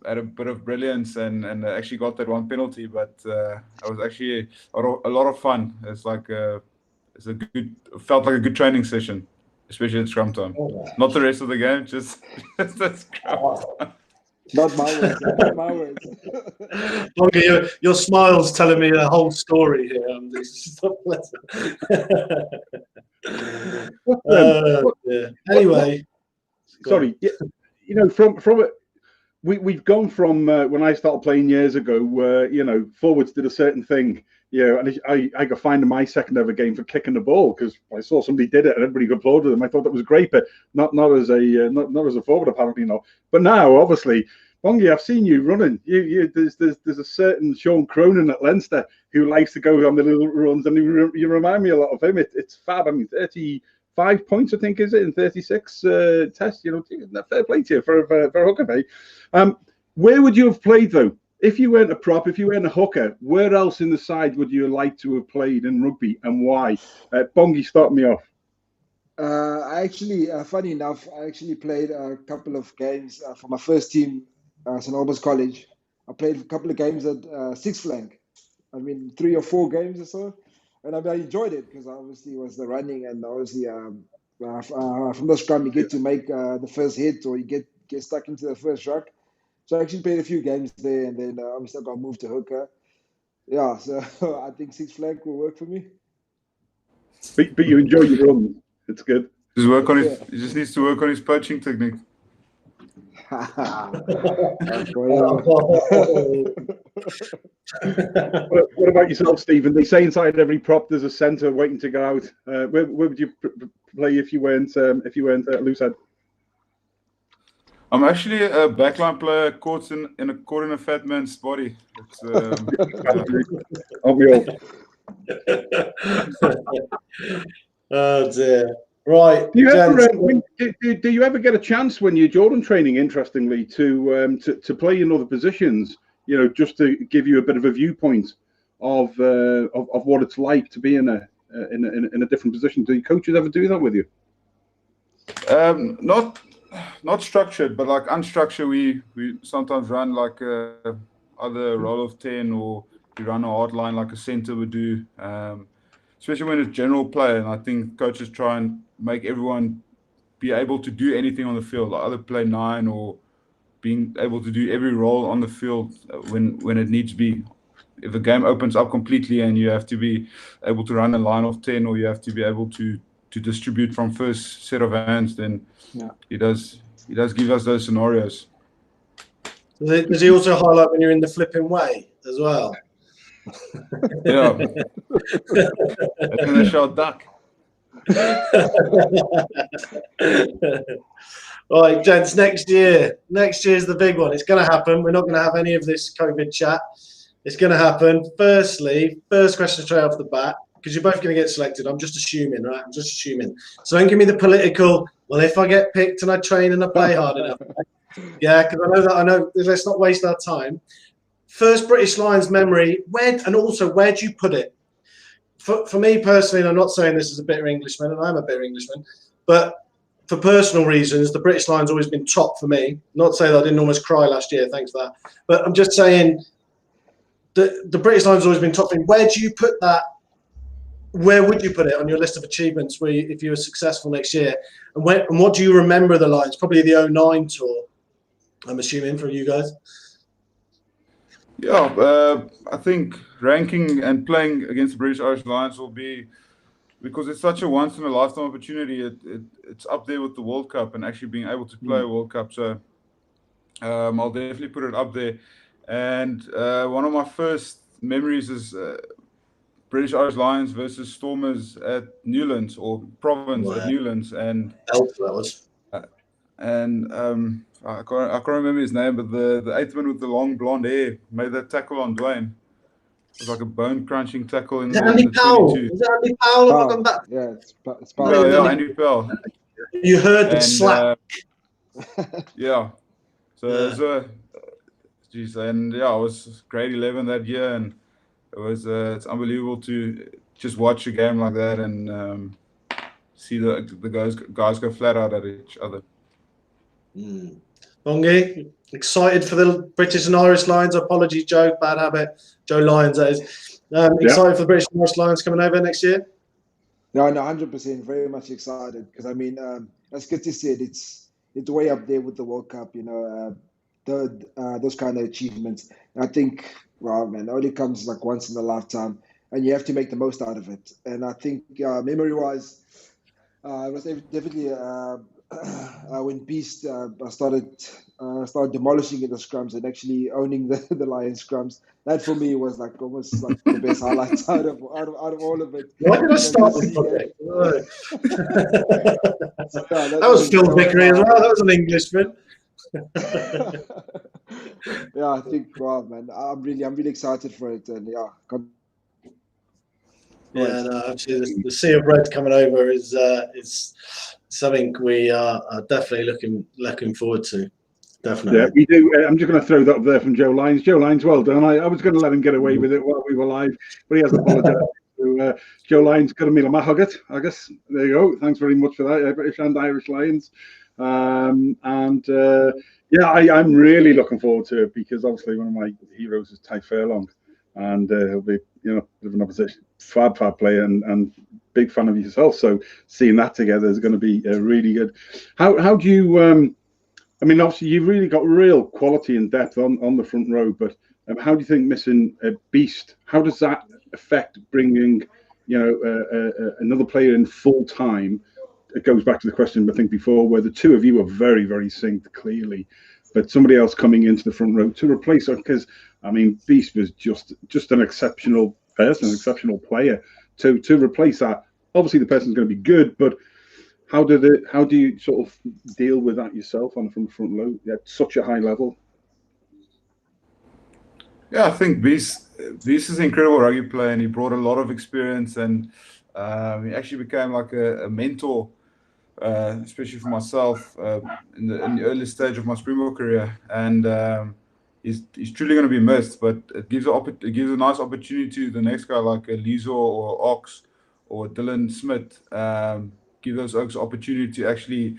had a bit of brilliance and actually got that one penalty, but it was actually a lot of fun. It's like felt like a good training session, especially at scrum time. Not the rest of the game, just that scrum. Not my words. Okay, your smile's telling me a whole story here. Anyway, sorry. From it, we've gone from when I started playing years ago, where forwards did a certain thing, and I got fined in my second ever game for kicking the ball because I saw somebody did it and everybody applauded them. I thought that was great, but not as a forward apparently, no. But now, obviously, Bongi, I've seen you running. There's a certain Sean Cronin at Leinster who likes to go on the little runs, and you remind me a lot of him. It's fab. I mean, 35 points, I think, is it, in 36 tests? Fair play to you for a hooker, mate. Where would you have played though? If you weren't a prop, if you weren't a hooker, where else in the side would you like to have played in rugby, and why? Bongi, start me off. I actually, funny enough, I actually played a couple of games for my first team, St Albans College. I played a couple of games at six flank. I mean, 3 or 4 games or so, and I enjoyed it because obviously it was the running, and obviously from the scrum you get to make the first hit, or you get stuck into the first ruck. So I actually played a few games there, and then obviously I got moved to hooker. Yeah, so I think six flank will work for me. But you enjoy your runs. It's good. He just needs to work on his poaching technique. What about yourself, Stephen? They say inside every prop there's a centre waiting to go out. Where would you play if you weren't loose head? I'm actually a backline player caught in a fat man's body. It's, Aren't we all? Oh dear. Right. Do you ever get a chance when you're Jordan training, interestingly, to play in other positions? Just to give you a bit of a viewpoint of what it's like to be in a different position. Do your coaches ever do that with you? Not structured, but like unstructured. We sometimes run like either a roll of 10, or we run a hard line like a centre would do. Especially when it's general play, and I think coaches try and make everyone be able to do anything on the field, like either play 9 or being able to do every role on the field when it needs to be. If a game opens up completely and you have to be able to run a line of 10, or you have to be able to distribute from first set of hands, then he does give us those scenarios. Does he also highlight when you're in the flipping way as well? Yeah. That's when they shout duck. Right, gents, next year's the big one. It's going to happen. We're not going to have any of this COVID chat. It's going to happen. Firstly, first question straight off the bat, because you're both going to get selected. I'm just assuming, right? I'm just assuming. So don't give me the political, well, if I get picked and I train and I play hard enough. Yeah, because I know. Let's not waste our time. First British Lions memory, where do you put it? For me personally, and I'm not saying this as a bitter Englishman, and I'm a bitter Englishman, but for personal reasons, the British Lions always been top for me. Not saying that I didn't almost cry last year, thanks for that. But I'm just saying the British Lions always been top for me. Where do you put that? Where would you put it on your list of achievements if you were successful next year? And what do you remember of the Lions? Probably the 09 tour, I'm assuming, from you guys. Yeah, I think ranking and playing against the British Irish Lions will be, because it's such a once-in-a-lifetime opportunity, it's up there with the World Cup and actually being able to play a World Cup. So I'll definitely put it up there. And one of my first memories is British Irish Lions versus Stormers at Newlands, or Province at Newlands. And I can't remember his name, but the 8th man with the long blonde hair made that tackle on Dwayne. It was like a bone-crunching tackle in the 22. Is that Andy Powell? Yeah, it's Powell. Yeah, Andy Powell. You heard the slap. Yeah. So, geez, and yeah, I was grade 11 that year, and it was it's unbelievable to just watch a game like that and see the guys go flat out at each other. Bongi, excited for the British and Irish Lions. Apologies, Joe, bad habit. Joe Lyons, that is. Excited for the British and Irish Lions coming over next year? No, 100%. Very much excited, because I mean, as Kitty said, it's way up there with the World Cup. Those kind of achievements. And I think, wow, man, it only comes like once in a lifetime, and you have to make the most out of it. And I think, memory-wise, it was definitely when Beast started start demolishing in the scrums and actually owning the Lions scrums. That for me was like almost like the best highlights out of all of it. Why did I start Just this seeing project? So, yeah, That was Phil Vickery as well. That was an Englishman. Yeah, I think, wow, man, I'm really excited for it, and yeah, Yeah, no, actually, the sea of red coming over is something we are definitely looking forward to. Definitely. Yeah, we do. I'm just going to throw that up there from Joe Lyons. Joe Lyons, well done. I was going to let him get away with it while we were live, but he has apologised. So, Joe Lyons, got a meal of my hugget, I guess. There you go. Thanks very much for that, British and Irish Lions. Yeah, I'm really looking forward to it because obviously one of my heroes is Ty Furlong, and he'll be, you know, a bit of an opposition, fab player and big fan of yourself. So seeing that together is going to be really good. How do you? I mean, obviously, you've really got real quality and depth on the front row, but how do you think missing a beast, how does that affect bringing, you know, another player in full time? It goes back to the question I think before, where the two of you are very, very synced clearly, but somebody else coming into the front row to replace her, because I mean, Beast was just an exceptional person, an exceptional player. To replace that, obviously the person's going to be good, but how do you sort of deal with that yourself from the front row at such a high level? Yeah, I think Beast is an incredible rugby player, and he brought a lot of experience, and he actually became like a mentor, especially for myself in the early stage of my Springbok career. And he's truly going to be missed, but it gives a nice opportunity to the next guy like Lizo or Ox or Dylan Smith. Give those Oaks opportunity to actually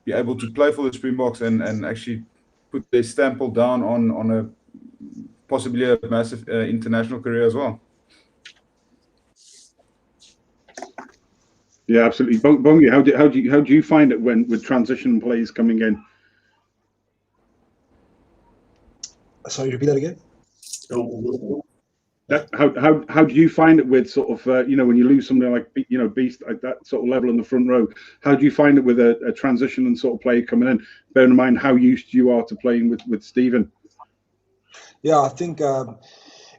be able to play for the Springboks and actually put their stamp down on a possibly a massive international career as well. Yeah, absolutely. Bongi, how do you find it when with transition plays coming in? Sorry, repeat that again. How do you find it with sort of you know, when you lose something like, you know, Beast at that sort of level in the front row? How do you find it with a transition and sort of play coming in? Bearing in mind how used you are to playing with Stephen. Yeah, I think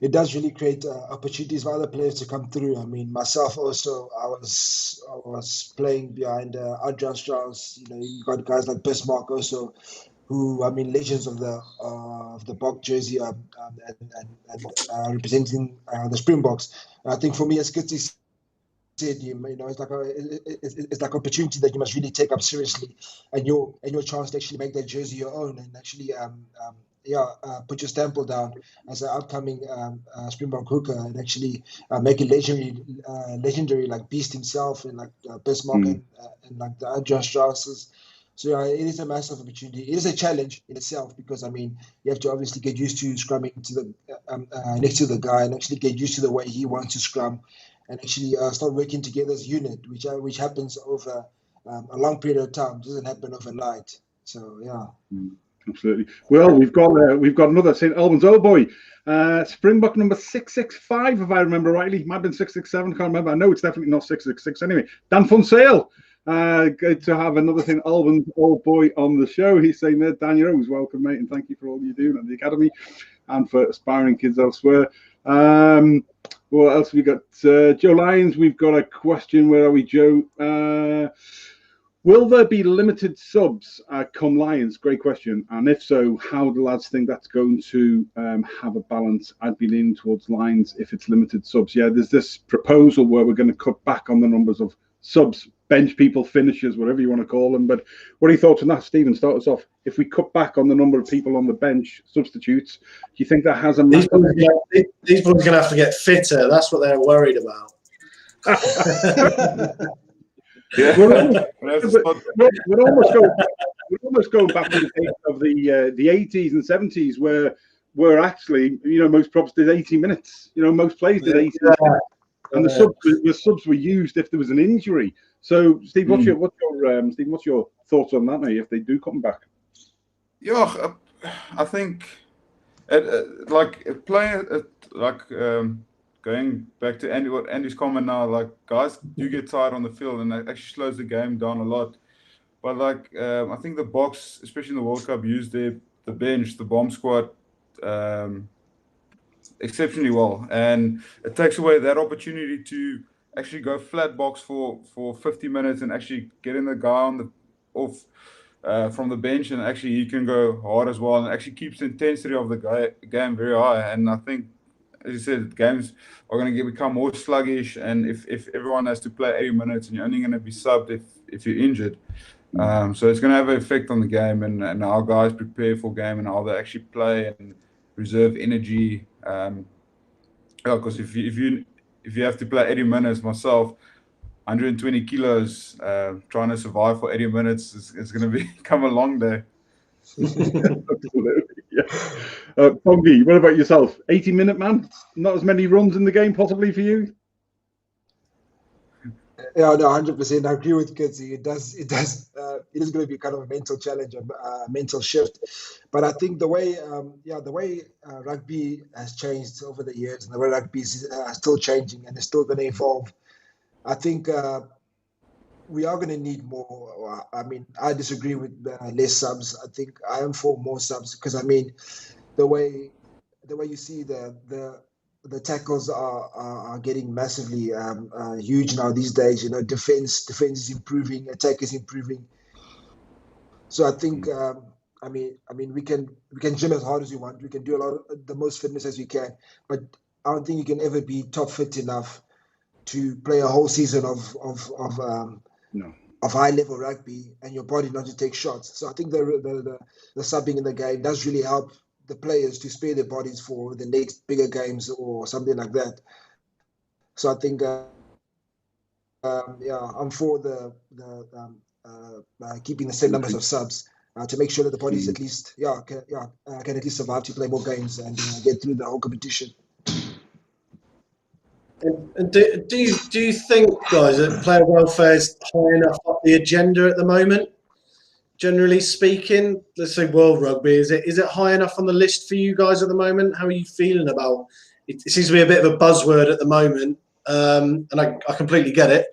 it does really create opportunities for other players to come through. I mean, myself also, I was playing behind Adrian Strauss. You know, you got guys like Bismarck also, who, I mean, legends of the Bok jersey and representing the Springboks. I think for me, as Kitty said, you know, it's like an opportunity that you must really take up seriously, and your chance to actually make that jersey your own and actually put your stamp down as an upcoming Springbok hooker and actually make it legendary like Beast himself and like Bismarck and like the Adrian Strausses. So yeah, it is a massive opportunity. It is a challenge in itself because I mean you have to obviously get used to scrumming to the next to the guy and actually get used to the way he wants to scrum and actually start working together as a unit, which happens over a long period of time. It doesn't happen overnight. So yeah. Absolutely. Well, we've got another St. Albans old boy, Springbok number 665, if I remember rightly. Might have been 667. Can't remember. I know it's definitely not 666 anyway. Dan Fonsale. Good to have another St. Albans old boy on the show. He's saying there, Dan, you're always welcome, mate, and thank you for all you're doing at the academy and for aspiring kids elsewhere. What else have we got? Joe Lyons, we've got a question. Where are we, Joe? Will there be limited subs come Lions? Great question. And if so, how do lads think that's going to have a balance? I'd be leaning towards Lions if it's limited subs. Yeah, there's this proposal where we're going to cut back on the numbers of subs, bench people, finishers, whatever you want to call them. But what are your thoughts on that, Stephen? Start us off. If we cut back on the number of people on the bench, substitutes, do you think that has a these boys are going to have to get fitter. That's what they're worried about. Yeah, we're almost going back to the days of the 80s and 70s where actually, you know, most props did 80 minutes. You know, most plays did 80 minutes. And the subs were used if there was an injury. So, Steve, what's your thoughts on that, mate? If they do come back, yeah, I think going back to Andy's comment now, like guys do get tired on the field, and that actually slows the game down a lot. But like I think the Blokes, especially in the World Cup, used the bench, the bomb squad, exceptionally well, and it takes away that opportunity to actually go flat box for 50 minutes and actually getting the guy on the off from the bench, and actually he can go hard as well, and actually keeps the intensity of the game very high. And I think, as you said, games are going to become more sluggish, and if everyone has to play 80 minutes and you're only going to be subbed if you're injured, so it's going to have an effect on the game and how guys prepare for game and how they actually play and reserve energy. Because if you have to play 80 minutes, myself, 120 kilos, trying to survive for 80 minutes is going to become a long day. Absolutely, yeah. Pongi, what about yourself? 80-minute man? Not as many runs in the game, possibly for you? Yeah, no, 100%. I agree with Kitsy. It is going to be kind of a mental challenge, a mental shift. But I think the way rugby has changed over the years, and the way rugby is still changing and it's still going to evolve. I think we are going to need more. I mean, I disagree with less subs. I think I am for more subs because I mean, the way you see the tackles are getting massively huge now these days. You know, defense is improving, attack is improving. So I think I mean we can gym as hard as we want. We can do a lot of the most fitness as we can, but I don't think you can ever be top fit enough to play a whole season of high level rugby and your body not to take shots. So I think the subbing in the game does really help the players to spare their bodies for the next bigger games or something like that. So I think I'm for the keeping the same numbers of subs to make sure that the bodies at least can at least survive to play more games and get through the whole competition. And do you think, guys, that player welfare is high enough up the agenda at the moment? Generally speaking, let's say World Rugby, is it high enough on the list for you guys at the moment? How are you feeling about it? It seems to be a bit of a buzzword at the moment, and I completely get it.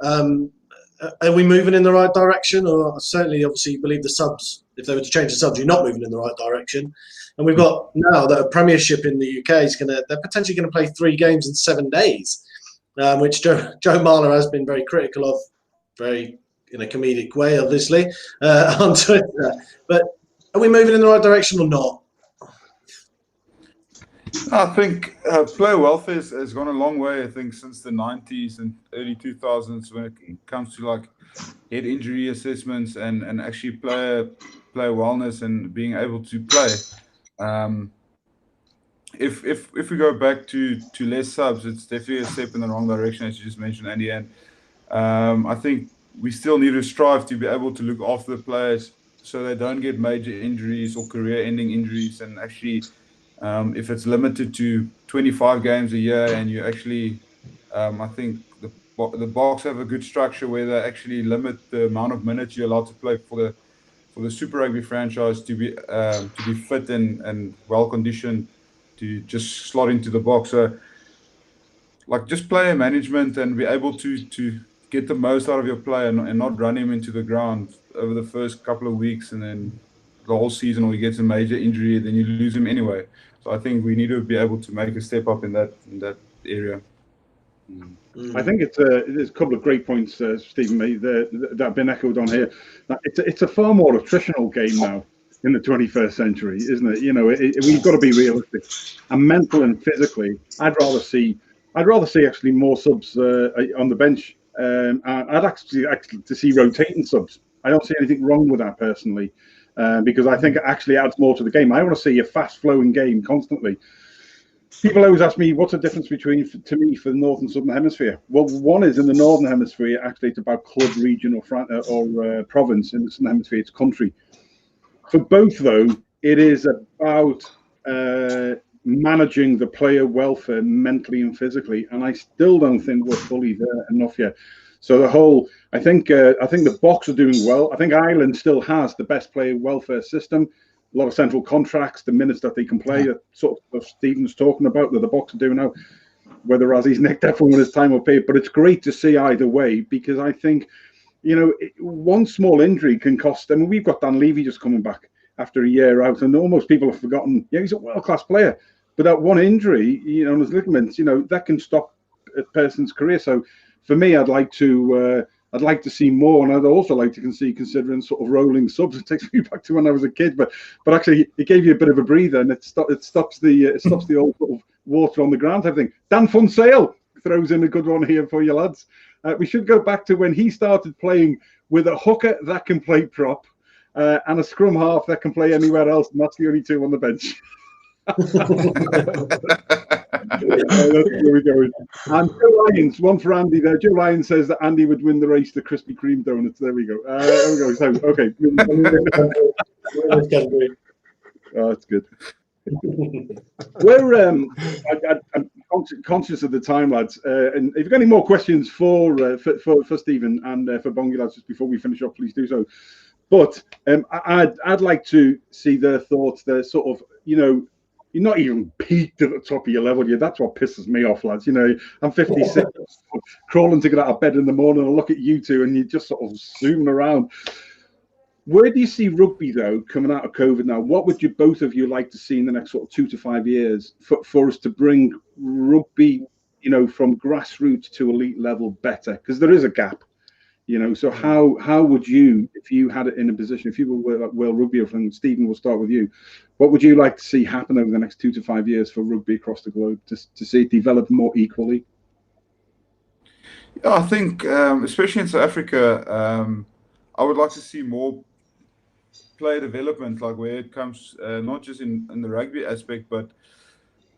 Are we moving in the right direction? Or certainly, obviously, you believe the subs, if they were to change the subs, you're not moving in the right direction. And we've got now that a Premiership in the UK they're potentially going to play 3 games in 7 days, which Joe Marler has been very critical of, very in a comedic way, obviously, on Twitter. But are we moving in the right direction or not? I think player welfare has gone a long way, I think, since the 90s and early 2000s when it comes to like head injury assessments and actually player wellness and being able to play. If we go back to less subs, it's definitely a step in the wrong direction, as you just mentioned, Andy. And I think we still need to strive to be able to look after the players so they don't get major injuries or career-ending injuries. And actually, if it's limited to 25 games a year, and you actually, I think the Blokes have a good structure where they actually limit the amount of minutes you're allowed to play for the Super Rugby franchise to be fit and well conditioned to just slot into the box. So, like, just player management and be able to get the most out of your player and not run him into the ground over the first couple of weeks and then the whole season, or he gets a major injury, then you lose him anyway. So I think we need to be able to make a step up in that area. I think there's a couple of great points, Stephen, made that have been echoed on here. It's a far more attritional game now in the 21st century, isn't it? You know, we've got to be realistic, and mental and physically. I'd rather see actually more subs on the bench. I'd actually to see rotating subs. I don't see anything wrong with that personally, because I think it actually adds more to the game. I want to see a fast-flowing game constantly. People always ask me, what's the difference between, to me, for the North and Southern Hemisphere? Well, one is in the Northern Hemisphere, actually, it's about club, region, or province. In the Southern Hemisphere, it's country. For both, though, it is about managing the player welfare mentally and physically, and I still don't think we're fully there enough yet. So I think the Blokes are doing well. I think Ireland still has the best player welfare system. A lot of central contracts, the minutes that they can play, sort of Stephen's talking about, that the Blokes are doing now. Whether Rassie's neck definitely when his time will pay, but it's great to see either way, because I think you know, one small injury can cost. I mean, we've got Dan Levy just coming back after a year out, and almost people have forgotten. Yeah, he's a world-class player, but that one injury, you know, on his ligaments, you know, that can stop a person's career. So, for me, I'd like to see more, and I'd also like to see considering sort of rolling subs. It takes me back to when I was a kid, but actually, it gave you a bit of a breather, and it stops the old sort of water on the ground type thing. Dan Funsale throws in a good one here for you lads. We should go back to when he started playing with a hooker that can play prop and a scrum half that can play anywhere else, and that's the only two on the bench. Here we go. And Joe Lyons, one for Andy there. Joe Lyons says that Andy would win the race to Krispy Kreme donuts. There we go. There we go. So, okay. Oh, that's good. We're I'm conscious of the time, lads. And if you've got any more questions for Stephen and for Bongi, lads, just before we finish up, please do so. But I'd like to see their thoughts. Their sort of, you know, you're not even peaked at the top of your level. That's what pisses me off, lads. You know, I'm 56, crawling to get out of bed in the morning. I look at you two, and you just sort of zooming around. Where do you see rugby, though, coming out of COVID now? What would you both of you like to see in the next sort of 2 to 5 years for us to bring rugby, you know, from grassroots to elite level better? Because there is a gap. You know, so how would you, if you had it in a position, if you were like World Rugby, and Stephen, we'll start with you, what would you like to see happen over the next 2 to 5 years for rugby across the globe to see it develop more equally? Yeah, I think, especially in South Africa, I would like to see more player development, like where it comes, not just in the rugby aspect, but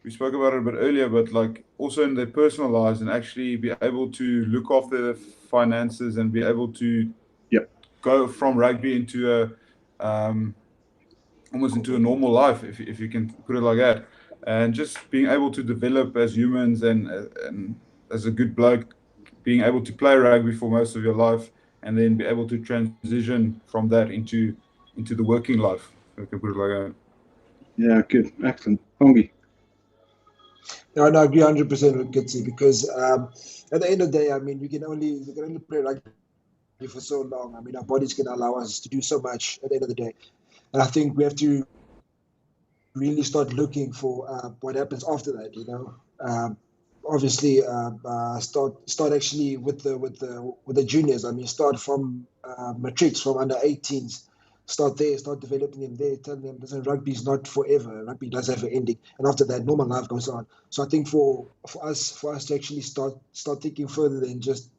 we spoke about it a bit earlier, but like also in their personal lives, and actually be able to look after their finances and be able to go from rugby into almost into a normal life, if you can put it like that, and just being able to develop as humans and as a good bloke, being able to play rugby for most of your life, and then be able to transition from that into the working life, if I can put it like that. Yeah, good, excellent. Hongi. No, I agree 100% with Gitsy, because at the end of the day, I mean, we can only play rugby for so long. I mean, our bodies can allow us to do so much at the end of the day. And I think we have to really start looking for what happens after that, you know. Obviously, start actually with the juniors. I mean, start from matrics, from under 18s. Start there, start developing them there, telling them, listen, rugby is not forever. Rugby does have an ending, and after that, normal life goes on. So I think for us to actually start thinking further than just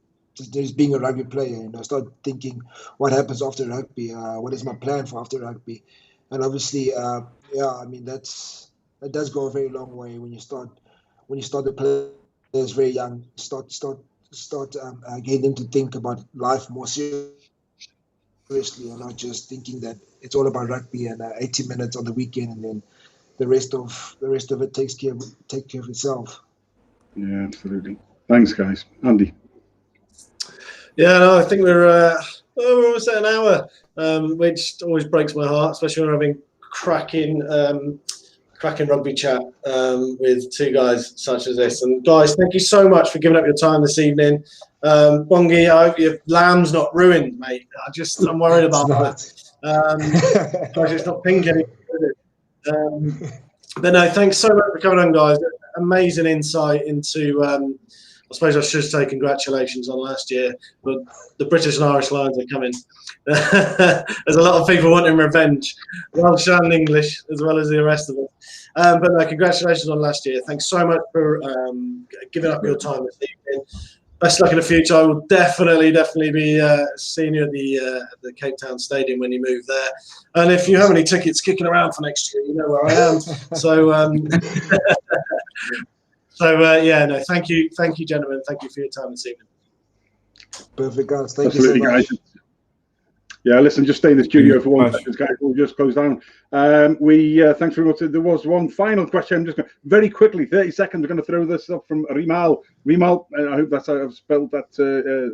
being a rugby player, you know, start thinking what happens after rugby. What is my plan for after rugby? And obviously, I mean, that does go a very long way when you start the players very young. Start getting them to think about life more seriously, and not just thinking that it's all about rugby and 80 minutes on the weekend, and then the rest of it take care of itself. Yeah, absolutely. Thanks, guys. Andy. Yeah, no, I think we're almost at an hour, which always breaks my heart, especially when we're having cracking rugby chat with two guys such as this. And guys, thank you so much for giving up your time this evening. Bongi, I hope your lamb's not ruined, mate. I'm worried about that. Gosh, it's not pink anymore. But no, thanks so much for coming on, guys. Amazing insight into. I suppose I should say congratulations on last year, but the British and Irish Lions are coming. There's a lot of people wanting revenge, Welsh and English, as well as the rest of us. But no, congratulations on last year. Thanks so much for giving up your time this evening. Best luck in the future. I will definitely be seeing you at the Cape Town Stadium when you move there. And if you have any tickets kicking around for next year, you know where I am. So. No, thank you, gentlemen. Thank you for your time this evening. Perfect, guys. Thank you so much. Guys. Yeah, listen, just stay in the studio for 1 second, guys. We'll just close down. Thanks very much. There was one final question. I'm just going very quickly, 30 seconds. We're going to throw this up from Rimal. Rimal, I hope that's how I've spelled that,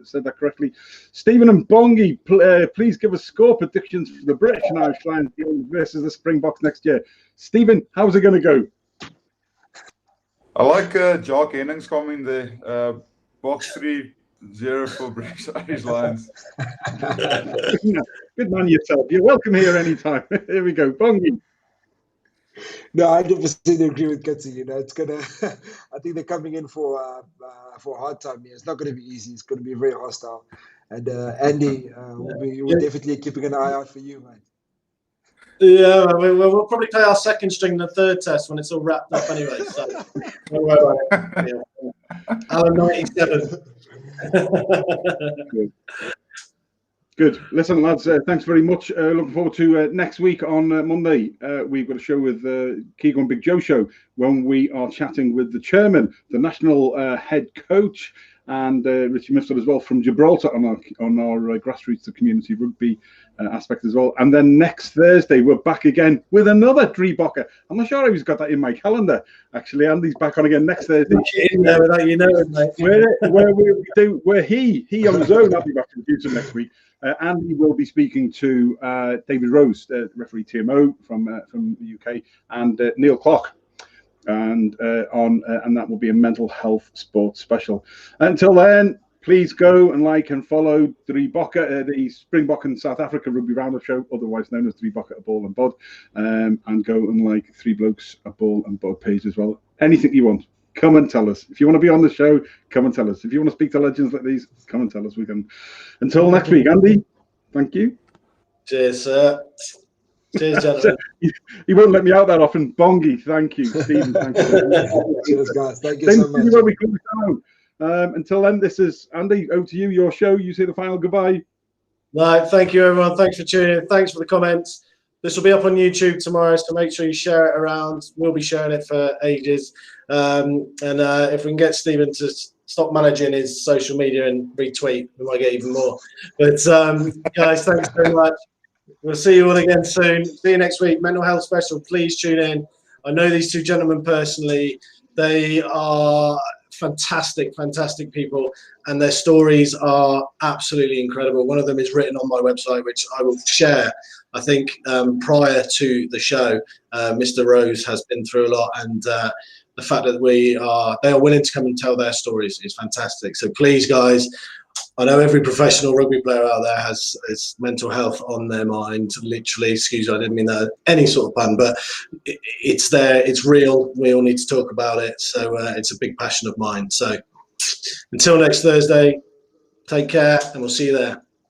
said that correctly. Stephen and Bongi, please give us score predictions for the British and Irish Lions versus the Springboks next year. Stephen, how's it going to go? I like Jock Hennings coming there. Box 3 0 for British Irish Lions. Good man yourself. You're welcome here anytime. Here we go. Bongi. No, I 100% agree with Kutsi. You know, it's gonna. I think they're coming in for a hard time here. It's not going to be easy. It's going to be very hostile. And Andy, we're definitely keeping an eye out for you, man. Yeah, we'll probably play our second string in the third test when it's all wrapped up anyway. So don't worry about it. Yeah. Alan 97. Good. Listen, lads, thanks very much. Looking forward to next week on Monday. We've got a show with Keegan Big Joe Show when we are chatting with the chairman, the national head coach, and Richie Mifsud as well from Gibraltar on our grassroots to community rugby aspect as well. And then next Thursday, we're back again with another Drie Bokke. I'm not sure I've got that in my calendar. Actually, Andy's back on again next Thursday. In there without you knowing, mate. Where he on his own, I'll be back in the future next week. Andy will be speaking to David Rose, referee TMO from the UK, and Neil Clark, and that will be a mental health sports special. Until then, please go and like and follow Drie Bokke, the Springbok and South Africa Rugby Roundup show, otherwise known as Drie Bokke, a Ball and BOD, and go and like Three Blokes, a Ball and BOD page as well. Anything you want. Come and tell us. If you want to be on the show, come and tell us. If you want to speak to legends like these, come and tell us. We can. Until next week, Andy, thank you. Cheers, sir. Cheers, gentlemen. He won't let me out that often. Bongi, thank you. Stephen, thank you. Cheers, guys. Thank you so much. Until then, this is Andy. Over to you, your show. You say the final goodbye. Right, thank you, everyone. Thanks for tuning in. Thanks for the comments. This will be up on YouTube tomorrow, so make sure you share it around. We'll be sharing it for ages. If we can get Stephen to stop managing his social media and retweet, we might get even more. But guys, thanks very much. We'll see you all again soon. See you next week. Mental health special. Please tune in. I know these two gentlemen personally. They are fantastic, fantastic people, and their stories are absolutely incredible. One of them is written on my website, which I will share. I think prior to the show, Mr. Rose has been through a lot, and the fact that they are willing to come and tell their stories is fantastic. So please, guys, I know every professional rugby player out there has mental health on their mind. Literally, excuse me, I didn't mean that any sort of pun, but it's there, it's real. We all need to talk about it. So it's a big passion of mine. So until next Thursday, take care, and we'll see you there.